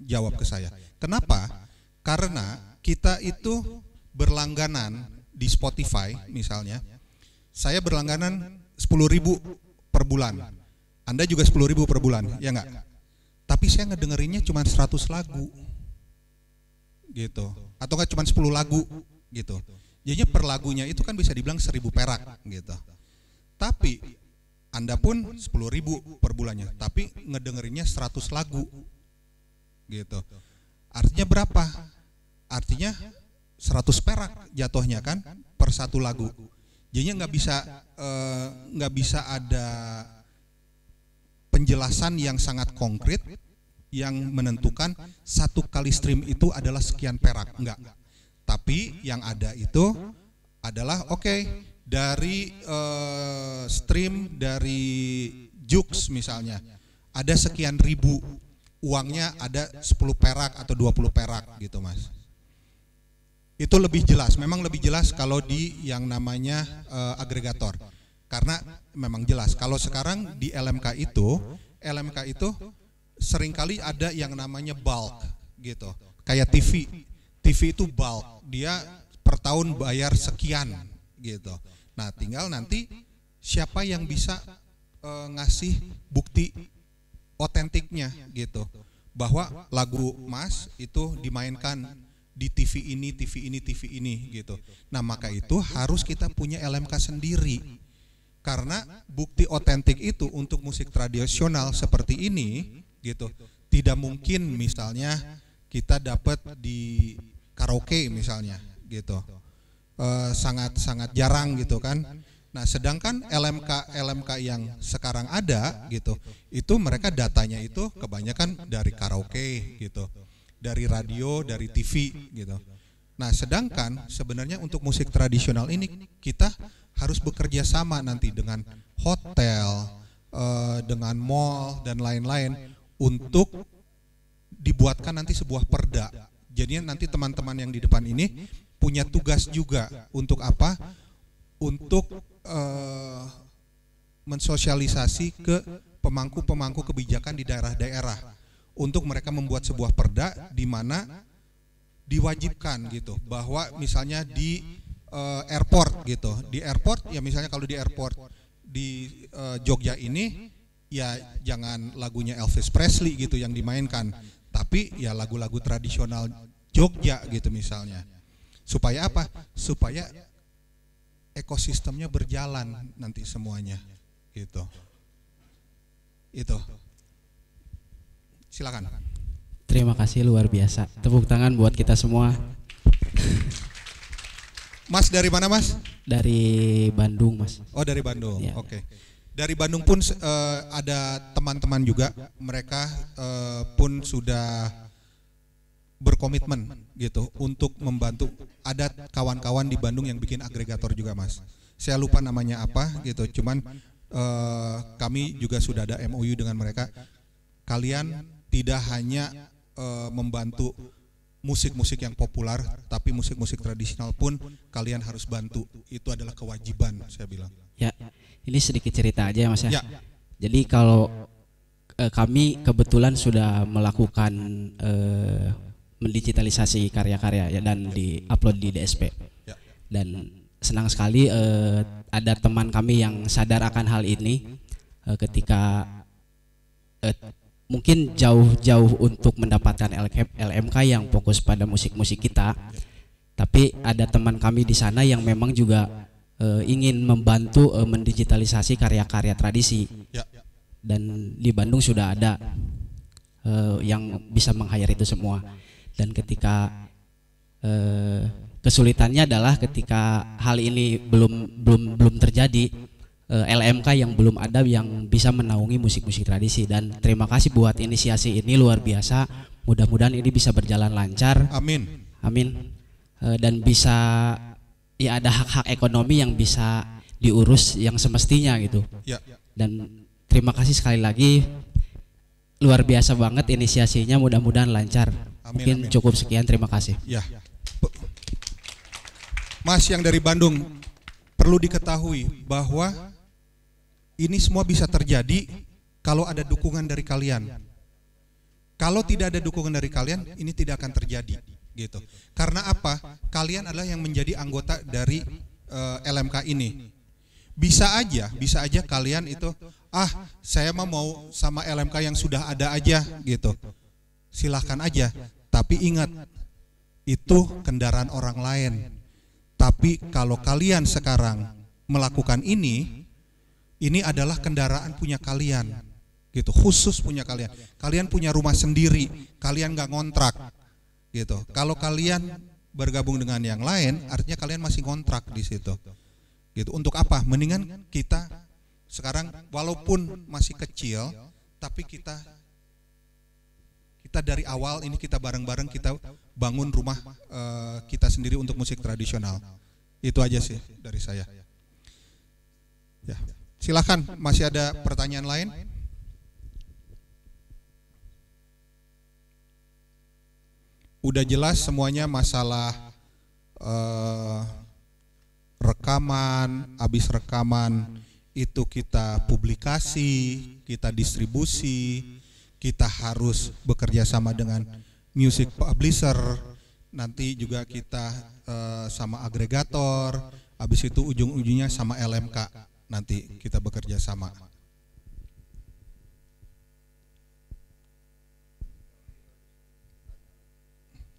jawab ke saya. Kenapa? Karena kita itu berlangganan di Spotify misalnya. Saya berlangganan 10.000 per bulan. Anda juga 10.000 per bulan, ya nggak? Tapi saya ngedengerinnya cuma 100 lagu. Gitu. Atau nggak cuma 10 lagu gitu. Jadinya per lagunya itu kan bisa dibilang 1.000 perak gitu. Tapi Anda pun 10.000 per bulannya, tapi ngedengerinnya 100 lagu gitu. Artinya berapa? Artinya 100 perak jatuhnya kan per satu lagu. Jadinya nggak bisa ada penjelasan yang sangat konkret yang menentukan satu kali stream itu adalah sekian perak, enggak. Tapi yang ada itu adalah dari stream dari Jux misalnya ada sekian ribu, uangnya ada 10 perak atau 20 perak gitu Mas. Itu lebih jelas, memang lebih jelas kalau di yang namanya agregator. Karena memang jelas, kalau sekarang di LMK itu seringkali ada yang namanya bulk gitu. Kayak TV itu bulk, dia per tahun bayar sekian gitu. Nah, tinggal nanti siapa yang bisa ngasih bukti otentiknya gitu, bahwa lagu Mas itu dimainkan di TV ini gitu. Nah, maka itu harus kita punya LMK sendiri. Karena bukti otentik itu untuk musik tradisional seperti ini gitu, tidak mungkin misalnya kita dapat di karaoke misalnya gitu, sangat jarang gitu kan. Nah, sedangkan LMK yang sekarang ada gitu, itu mereka datanya itu kebanyakan dari karaoke gitu, dari radio, dari TV gitu. Nah, sedangkan sebenarnya untuk musik tradisional ini kita harus bekerja sama nanti dengan hotel, dengan mall dan lain-lain untuk dibuatkan nanti sebuah perda. Jadinya nanti teman-teman yang di depan ini punya tugas juga untuk apa? Untuk mensosialisasi ke pemangku-pemangku kebijakan di daerah-daerah untuk mereka membuat sebuah perda di mana diwajibkan gitu, bahwa misalnya di airport gitu, di airport ya misalnya kalau di airport di Jogja ini ya jangan lagunya Elvis Presley gitu yang dimainkan, tapi ya lagu-lagu tradisional Jogja gitu misalnya. Supaya apa? Supaya ekosistemnya berjalan nanti semuanya gitu. Itu. Silakan. Terima kasih, luar biasa. Tepuk tangan buat kita semua. Mas dari mana Mas? Dari Bandung Mas. Oh, dari Bandung. Ya. Oke. Dari Bandung pun ada teman-teman juga, mereka pun sudah berkomitmen gitu untuk membantu. Ada kawan-kawan di Bandung yang bikin agregator juga Mas. Saya lupa namanya apa gitu. Cuman kami juga sudah ada MOU dengan mereka. Kalian tidak hanya membantu musik-musik yang populer, tapi musik-musik tradisional pun kalian harus bantu. Itu adalah kewajiban, saya bilang. Ya, ini sedikit cerita aja Mas ya. Ya. Jadi kalau kami kebetulan sudah melakukan mendigitalisasi karya-karya ya dan di-upload di DSP. Ya. Dan senang sekali ada teman kami yang sadar akan hal ini ketika mungkin jauh-jauh untuk mendapatkan LMK yang fokus pada musik-musik kita, tapi ada teman kami di sana yang memang juga ingin membantu mendigitalisasi karya-karya tradisi. Dan di Bandung sudah ada yang bisa meng-hire itu semua. Dan ketika kesulitannya adalah ketika hal ini belum terjadi, LMK yang belum ada yang bisa menaungi musik-musik tradisi. Dan terima kasih buat inisiasi ini, luar biasa. Mudah-mudahan ini bisa berjalan lancar. Amin. Amin. Dan bisa ya ada hak-hak ekonomi yang bisa diurus yang semestinya gitu. Dan terima kasih sekali lagi, luar biasa banget inisiasinya, mudah-mudahan lancar. Mungkin cukup sekian, terima kasih. Ya. Mas yang dari Bandung, perlu diketahui bahwa ini semua bisa terjadi kalau ada dukungan dari kalian. Kalau tidak ada dukungan dari kalian, ini tidak akan terjadi, gitu. Karena apa? Kalian adalah yang menjadi anggota dari LMK ini. Bisa aja kalian itu, saya mau sama LMK yang sudah ada aja, gitu. Silahkan aja. Tapi ingat, itu kendaraan orang lain. Tapi kalau kalian sekarang melakukan ini adalah kendaraan punya kalian, gitu, khusus punya kalian. Kalian punya rumah sendiri, kalian nggak ngontrak, gitu. Kalau kalian bergabung dengan yang lain, artinya kalian masih ngontrak di situ, gitu. Untuk apa? Mendingan kita sekarang walaupun masih kecil, tapi kita dari awal ini kita bareng-bareng kita bangun rumah kita sendiri untuk musik tradisional. Itu aja sih dari saya. Ya, silakan, masih ada pertanyaan lain? Udah jelas semuanya masalah rekaman, habis rekaman itu kita publikasi, kita distribusi, kita harus bekerja sama dengan music publisher, nanti juga kita sama agregator, habis itu ujung-ujungnya sama LMK, nanti kita bekerja sama.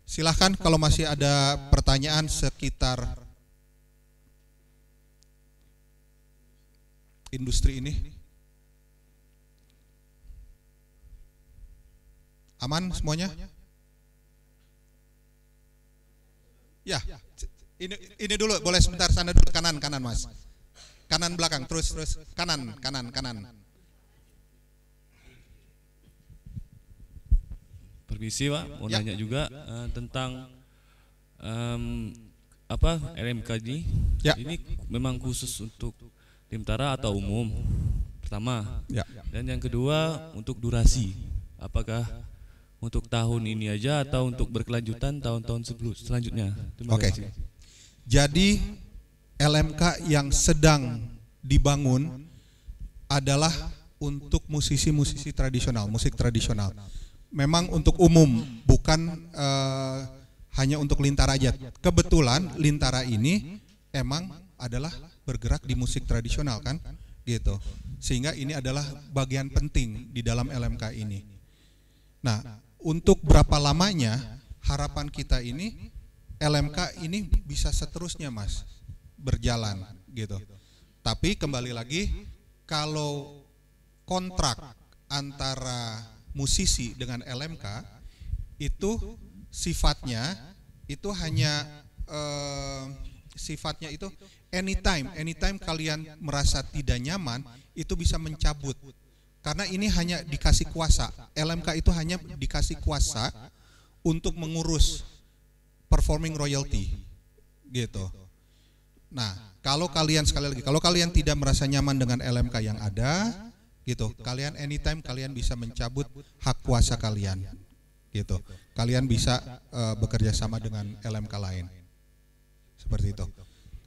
Silahkan kalau masih ada pertanyaan sekitar industri ini. Aman semuanya? Ya, ini dulu, boleh sebentar, sana dulu, kanan Mas. Kanan belakang, terus kanan. Permisi Pak, mau nanya juga tentang LMK ini. Ini memang khusus untuk Timtara atau umum? Pertama. Dan yang kedua untuk durasi. Apakah untuk tahun ini aja atau untuk berkelanjutan tahun-tahun selanjutnya? Oke. Jadi LMK yang sedang dibangun adalah untuk musisi-musisi tradisional, musik tradisional. Memang untuk umum, bukan hanya untuk Lintara aja. Kebetulan Lintara ini emang adalah bergerak di musik tradisional kan, gitu. Sehingga ini adalah bagian penting di dalam LMK ini. Nah, untuk berapa lamanya harapan kita ini LMK ini bisa seterusnya Mas berjalan, gitu. Tapi kembali lagi, kalau kontrak antara musisi dengan LMK itu sifatnya itu hanya sifatnya itu anytime kalian merasa tidak nyaman itu bisa mencabut. Karena ini hanya dikasih kuasa, LMK itu hanya dikasih kuasa untuk mengurus performing royalty, gitu. Nah, kalau kalian sekali lagi, kalau kalian tidak merasa nyaman dengan LMK yang ada, gitu, kalian anytime kalian bisa mencabut hak kuasa kalian, gitu. Kalian bisa bekerja sama dengan LMK lain, seperti itu.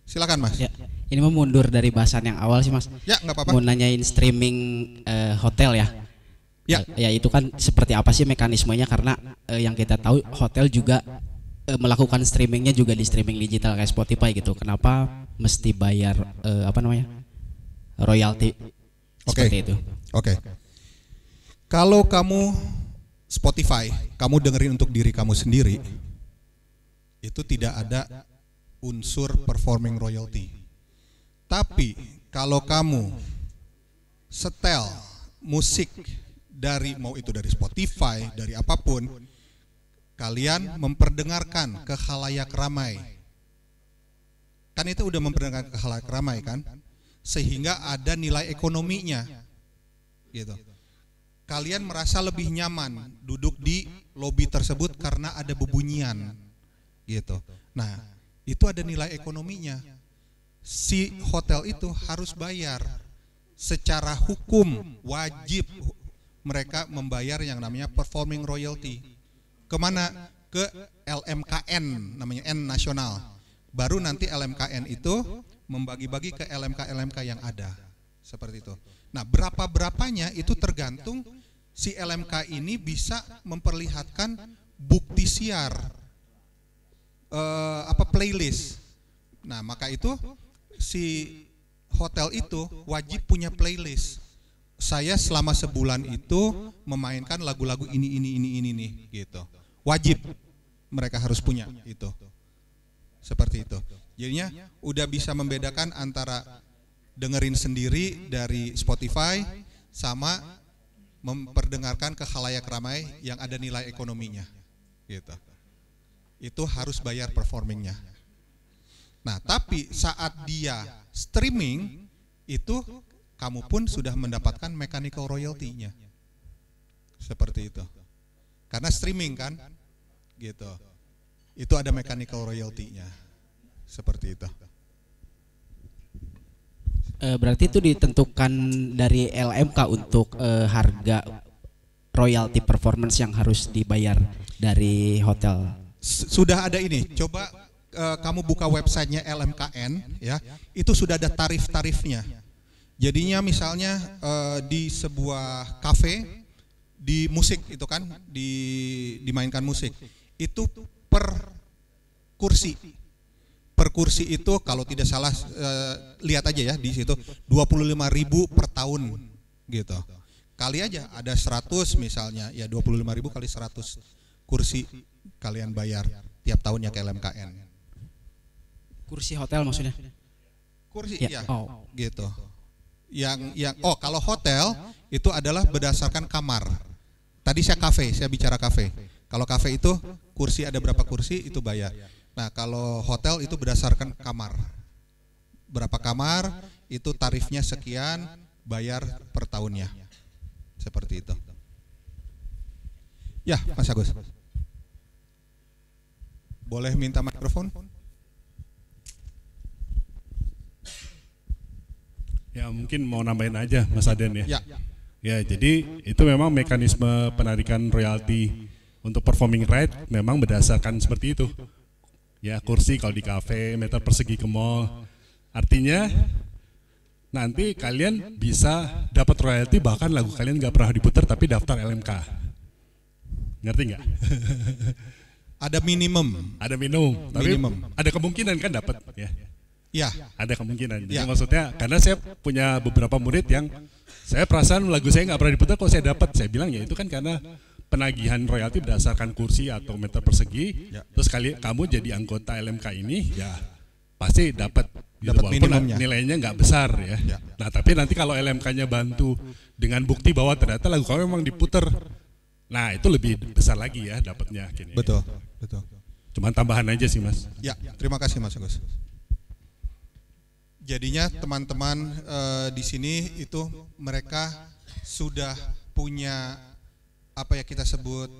Silakan Mas. Ya, ini mau mundur dari bahasan yang awal sih Mas. Ya, nggak apa-apa. Mau nanyain streaming hotel ya. Ya itu kan seperti apa sih mekanismenya, karena yang kita tahu hotel juga melakukan streamingnya juga di streaming digital kayak Spotify gitu. Kenapa mesti bayar royalti seperti itu? Oke. Kalau kamu Spotify, kamu dengerin untuk diri kamu sendiri, itu tidak ada unsur performing royalty. Tapi kalau kamu setel musik dari, mau itu dari Spotify, dari apapun, kalian memperdengarkan ke khalayak ramai. Kan itu udah memperdengarkan ke khalayak ramai kan? Sehingga ada nilai ekonominya. Gitu. Kalian merasa lebih nyaman duduk di lobi tersebut karena ada bebunyian. Gitu. Nah, itu ada nilai ekonominya. Si hotel itu harus bayar. Secara hukum wajib mereka membayar yang namanya performing royalty. Kemana? Ke LMKN, namanya N nasional. Baru nanti LMKN itu membagi-bagi ke LMK yang ada. Seperti itu. Nah, berapa-berapanya itu tergantung si LMK ini bisa memperlihatkan bukti siar, playlist. Nah, maka itu si hotel itu wajib punya playlist. Saya selama sebulan itu memainkan lagu-lagu ini nih, gitu. Wajib mereka harus punya itu. Seperti itu. Jadinya udah bisa membedakan antara dengerin sendiri dari Spotify sama memperdengarkan ke khalayak ramai yang ada nilai ekonominya. Gitu. Itu harus bayar performingnya. Nah, tapi saat dia streaming itu kamu pun sudah mendapatkan mechanical royalty-nya. Seperti itu. Karena streaming kan? Gitu. Itu ada mechanical royalty-nya. Seperti itu. Berarti itu ditentukan dari LMK untuk harga royalty performance yang harus dibayar dari hotel. Sudah ada ini. Coba kamu buka websitenya LMKN, ya, itu sudah ada tarif-tarifnya. Jadinya misalnya di sebuah kafe di musik itu kan dimainkan musik itu per kursi. Per kursi itu kalau tidak salah lihat aja ya di situ 25.000 per tahun gitu. Kali aja ada 100 misalnya, ya 25.000 kali 100 kursi kalian bayar tiap tahunnya ke LMKN. Kursi hotel maksudnya? Kursi ya. Oh. Gitu. Yang kalau hotel itu adalah berdasarkan kamar. Tadi saya bicara kafe. Kalau kafe itu kursi ada berapa kursi itu bayar. Nah, kalau hotel itu berdasarkan kamar. Berapa kamar itu tarifnya sekian, bayar per tahunnya. Seperti itu. Ya, Mas Agus. Boleh minta mikrofon? Ya, mungkin mau nambahin aja Mas Aden ya. Ya. Ya, jadi itu memang mekanisme penarikan royalti untuk performing right memang berdasarkan seperti itu. Ya, kursi kalau di kafe, meter persegi ke mall. Artinya nanti kalian bisa dapat royalti bahkan lagu kalian nggak pernah diputar tapi daftar LMK. Ngerti nggak? Ada minimum. Ada minimum. Tapi minimum. Ada kemungkinan kan dapat ya. Ya. Ada kemungkinan. Jadi ya. maksudnya karena saya punya beberapa murid yang saya perasaan lagu saya nggak pernah diputar kok saya dapat. Saya bilang ya itu kan karena penagihan royalti berdasarkan kursi atau meter persegi, ya. Terus kamu jadi anggota LMK ini, ya pasti dapat walaupun nilainya nggak besar ya. Ya. Nah, tapi nanti kalau LMK-nya bantu dengan bukti bahwa ternyata lagu kamu memang diputer, nah itu lebih besar lagi ya dapatnya. Betul, betul. Cuman tambahan aja sih Mas. Ya, terima kasih Mas Agus. Jadinya teman-teman di sini itu mereka sudah punya apa ya kita sebut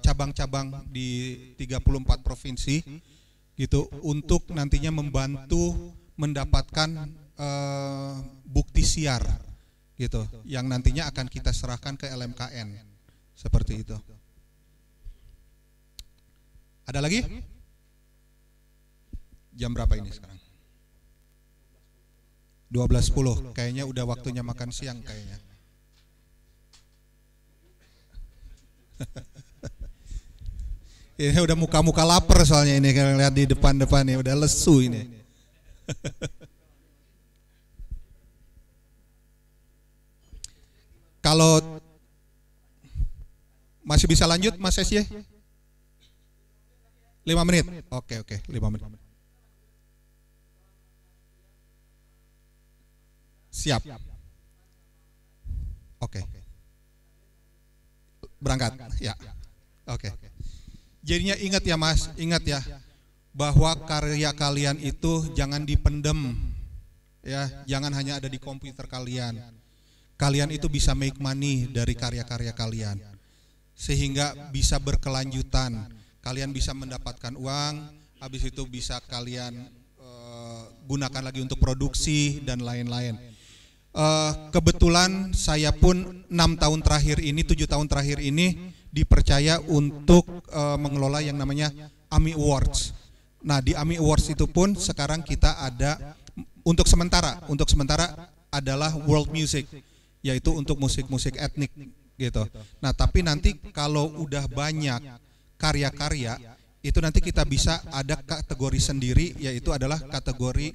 cabang-cabang di 34 provinsi gitu untuk nantinya membantu mendapatkan bukti siar gitu yang nantinya akan kita serahkan ke LMKN seperti itu. Ada lagi? Jam berapa ini sekarang? 12.10. Kayaknya udah waktunya makan siang kayaknya. Ini udah muka-muka lapar soalnya ini, kalau lihat di depan-depan ya udah lesu ini. Kalau masih bisa lanjut Mas Esy? 5 menit. Oke, 5 menit. Siap. Oke. Berangkat. Ya. Oke. Jadinya ingat ya Mas, ingat ya, bahwa karya kalian itu jangan dipendem, ya, jangan hanya ada di komputer kalian. Kalian itu bisa make money dari karya-karya kalian, sehingga bisa berkelanjutan. Kalian bisa mendapatkan uang, habis itu bisa kalian gunakan lagi untuk produksi dan lain-lain. Kebetulan saya pun 6 tahun terakhir ini, 7 tahun terakhir ini dipercaya untuk mengelola yang namanya AMI Awards. Nah, di AMI Awards itu pun sekarang kita ada untuk sementara adalah world music, yaitu untuk musik-musik etnik gitu. Nah, tapi nanti kalau udah banyak karya-karya itu nanti kita bisa ada kategori sendiri, yaitu adalah kategori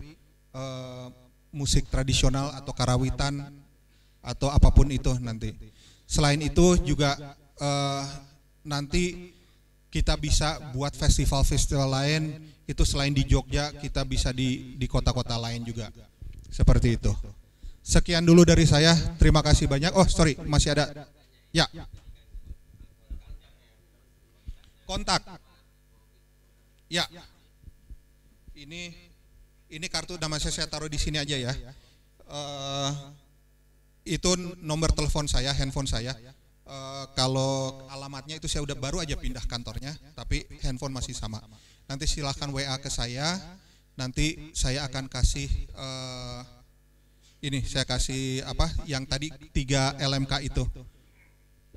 musik tradisional atau karawitan atau apapun itu nanti. Selain itu juga nanti kita bisa buat festival-festival lain, itu selain di Jogja kita bisa di kota-kota lain juga, seperti itu. Sekian dulu dari saya, terima kasih banyak. Oh sorry, masih ada ya, kontak ya, ini kartu nama saya taruh di sini aja ya. Itu nomor telepon saya, handphone saya. Kalau alamatnya itu saya udah baru aja pindah kantornya, tapi handphone masih sama. Nanti silahkan WA ke saya, nanti saya akan kasih ini, saya kasih apa yang tadi 3 LMK itu.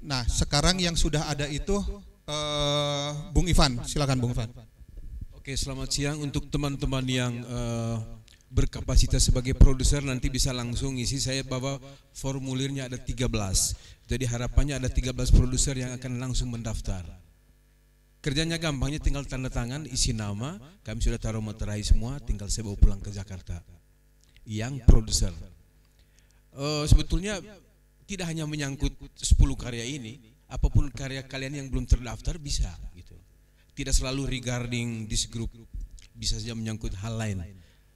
Nah, sekarang yang sudah ada itu Bung Ivan, silakan Bung Ivan. Oke, selamat siang untuk teman-teman yang berkapasitas sebagai produser, nanti bisa langsung isi. Saya bawa formulirnya ada 13. Jadi harapannya ada 13 produser yang akan langsung mendaftar. Kerjanya gampangnya, tinggal tanda tangan, isi nama, kami sudah taruh materai semua, tinggal saya bawa pulang ke Jakarta. Yang produser. Sebetulnya tidak hanya menyangkut 10 karya ini, apapun karya kalian yang belum terdaftar bisa gitu. Tidak selalu regarding this group, bisa saja menyangkut hal lain.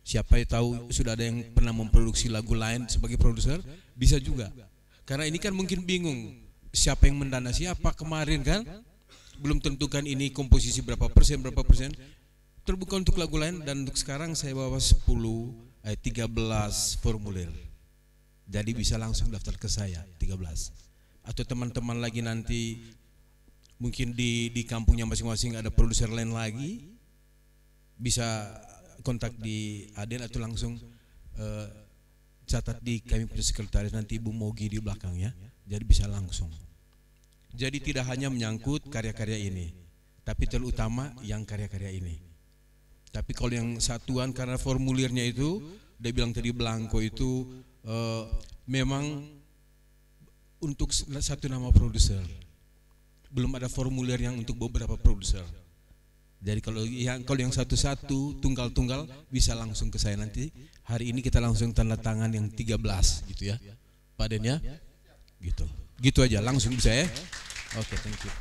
Siapa yang tahu sudah ada yang pernah memproduksi lagu lain sebagai produser, bisa juga. Karena ini kan mungkin bingung siapa yang mendana siapa kemarin kan, belum tentukan ini komposisi berapa persen, terbuka untuk lagu lain. Dan untuk sekarang saya bawa 13 formulir. Jadi bisa langsung daftar ke saya 13. Atau teman-teman lagi nanti mungkin di kampungnya masing-masing ada produser lain lagi, bisa kontak di Aden atau langsung catat di kami punya sekretaris, nanti Ibu Mogi di belakangnya, jadi bisa langsung. Jadi tidak hanya menyangkut karya-karya ini, tapi terutama yang karya-karya ini. Tapi kalau yang satuan, karena formulirnya itu, dia bilang tadi Blanko itu memang untuk satu nama produser, belum ada formulir yang untuk beberapa produser. Jadi kalau yang satu-satu, tunggal-tunggal, bisa langsung ke saya. Nanti hari ini kita langsung tanda tangan yang 13 gitu ya Pak Den ya, gitu aja langsung bisa ya. Oke, thank you.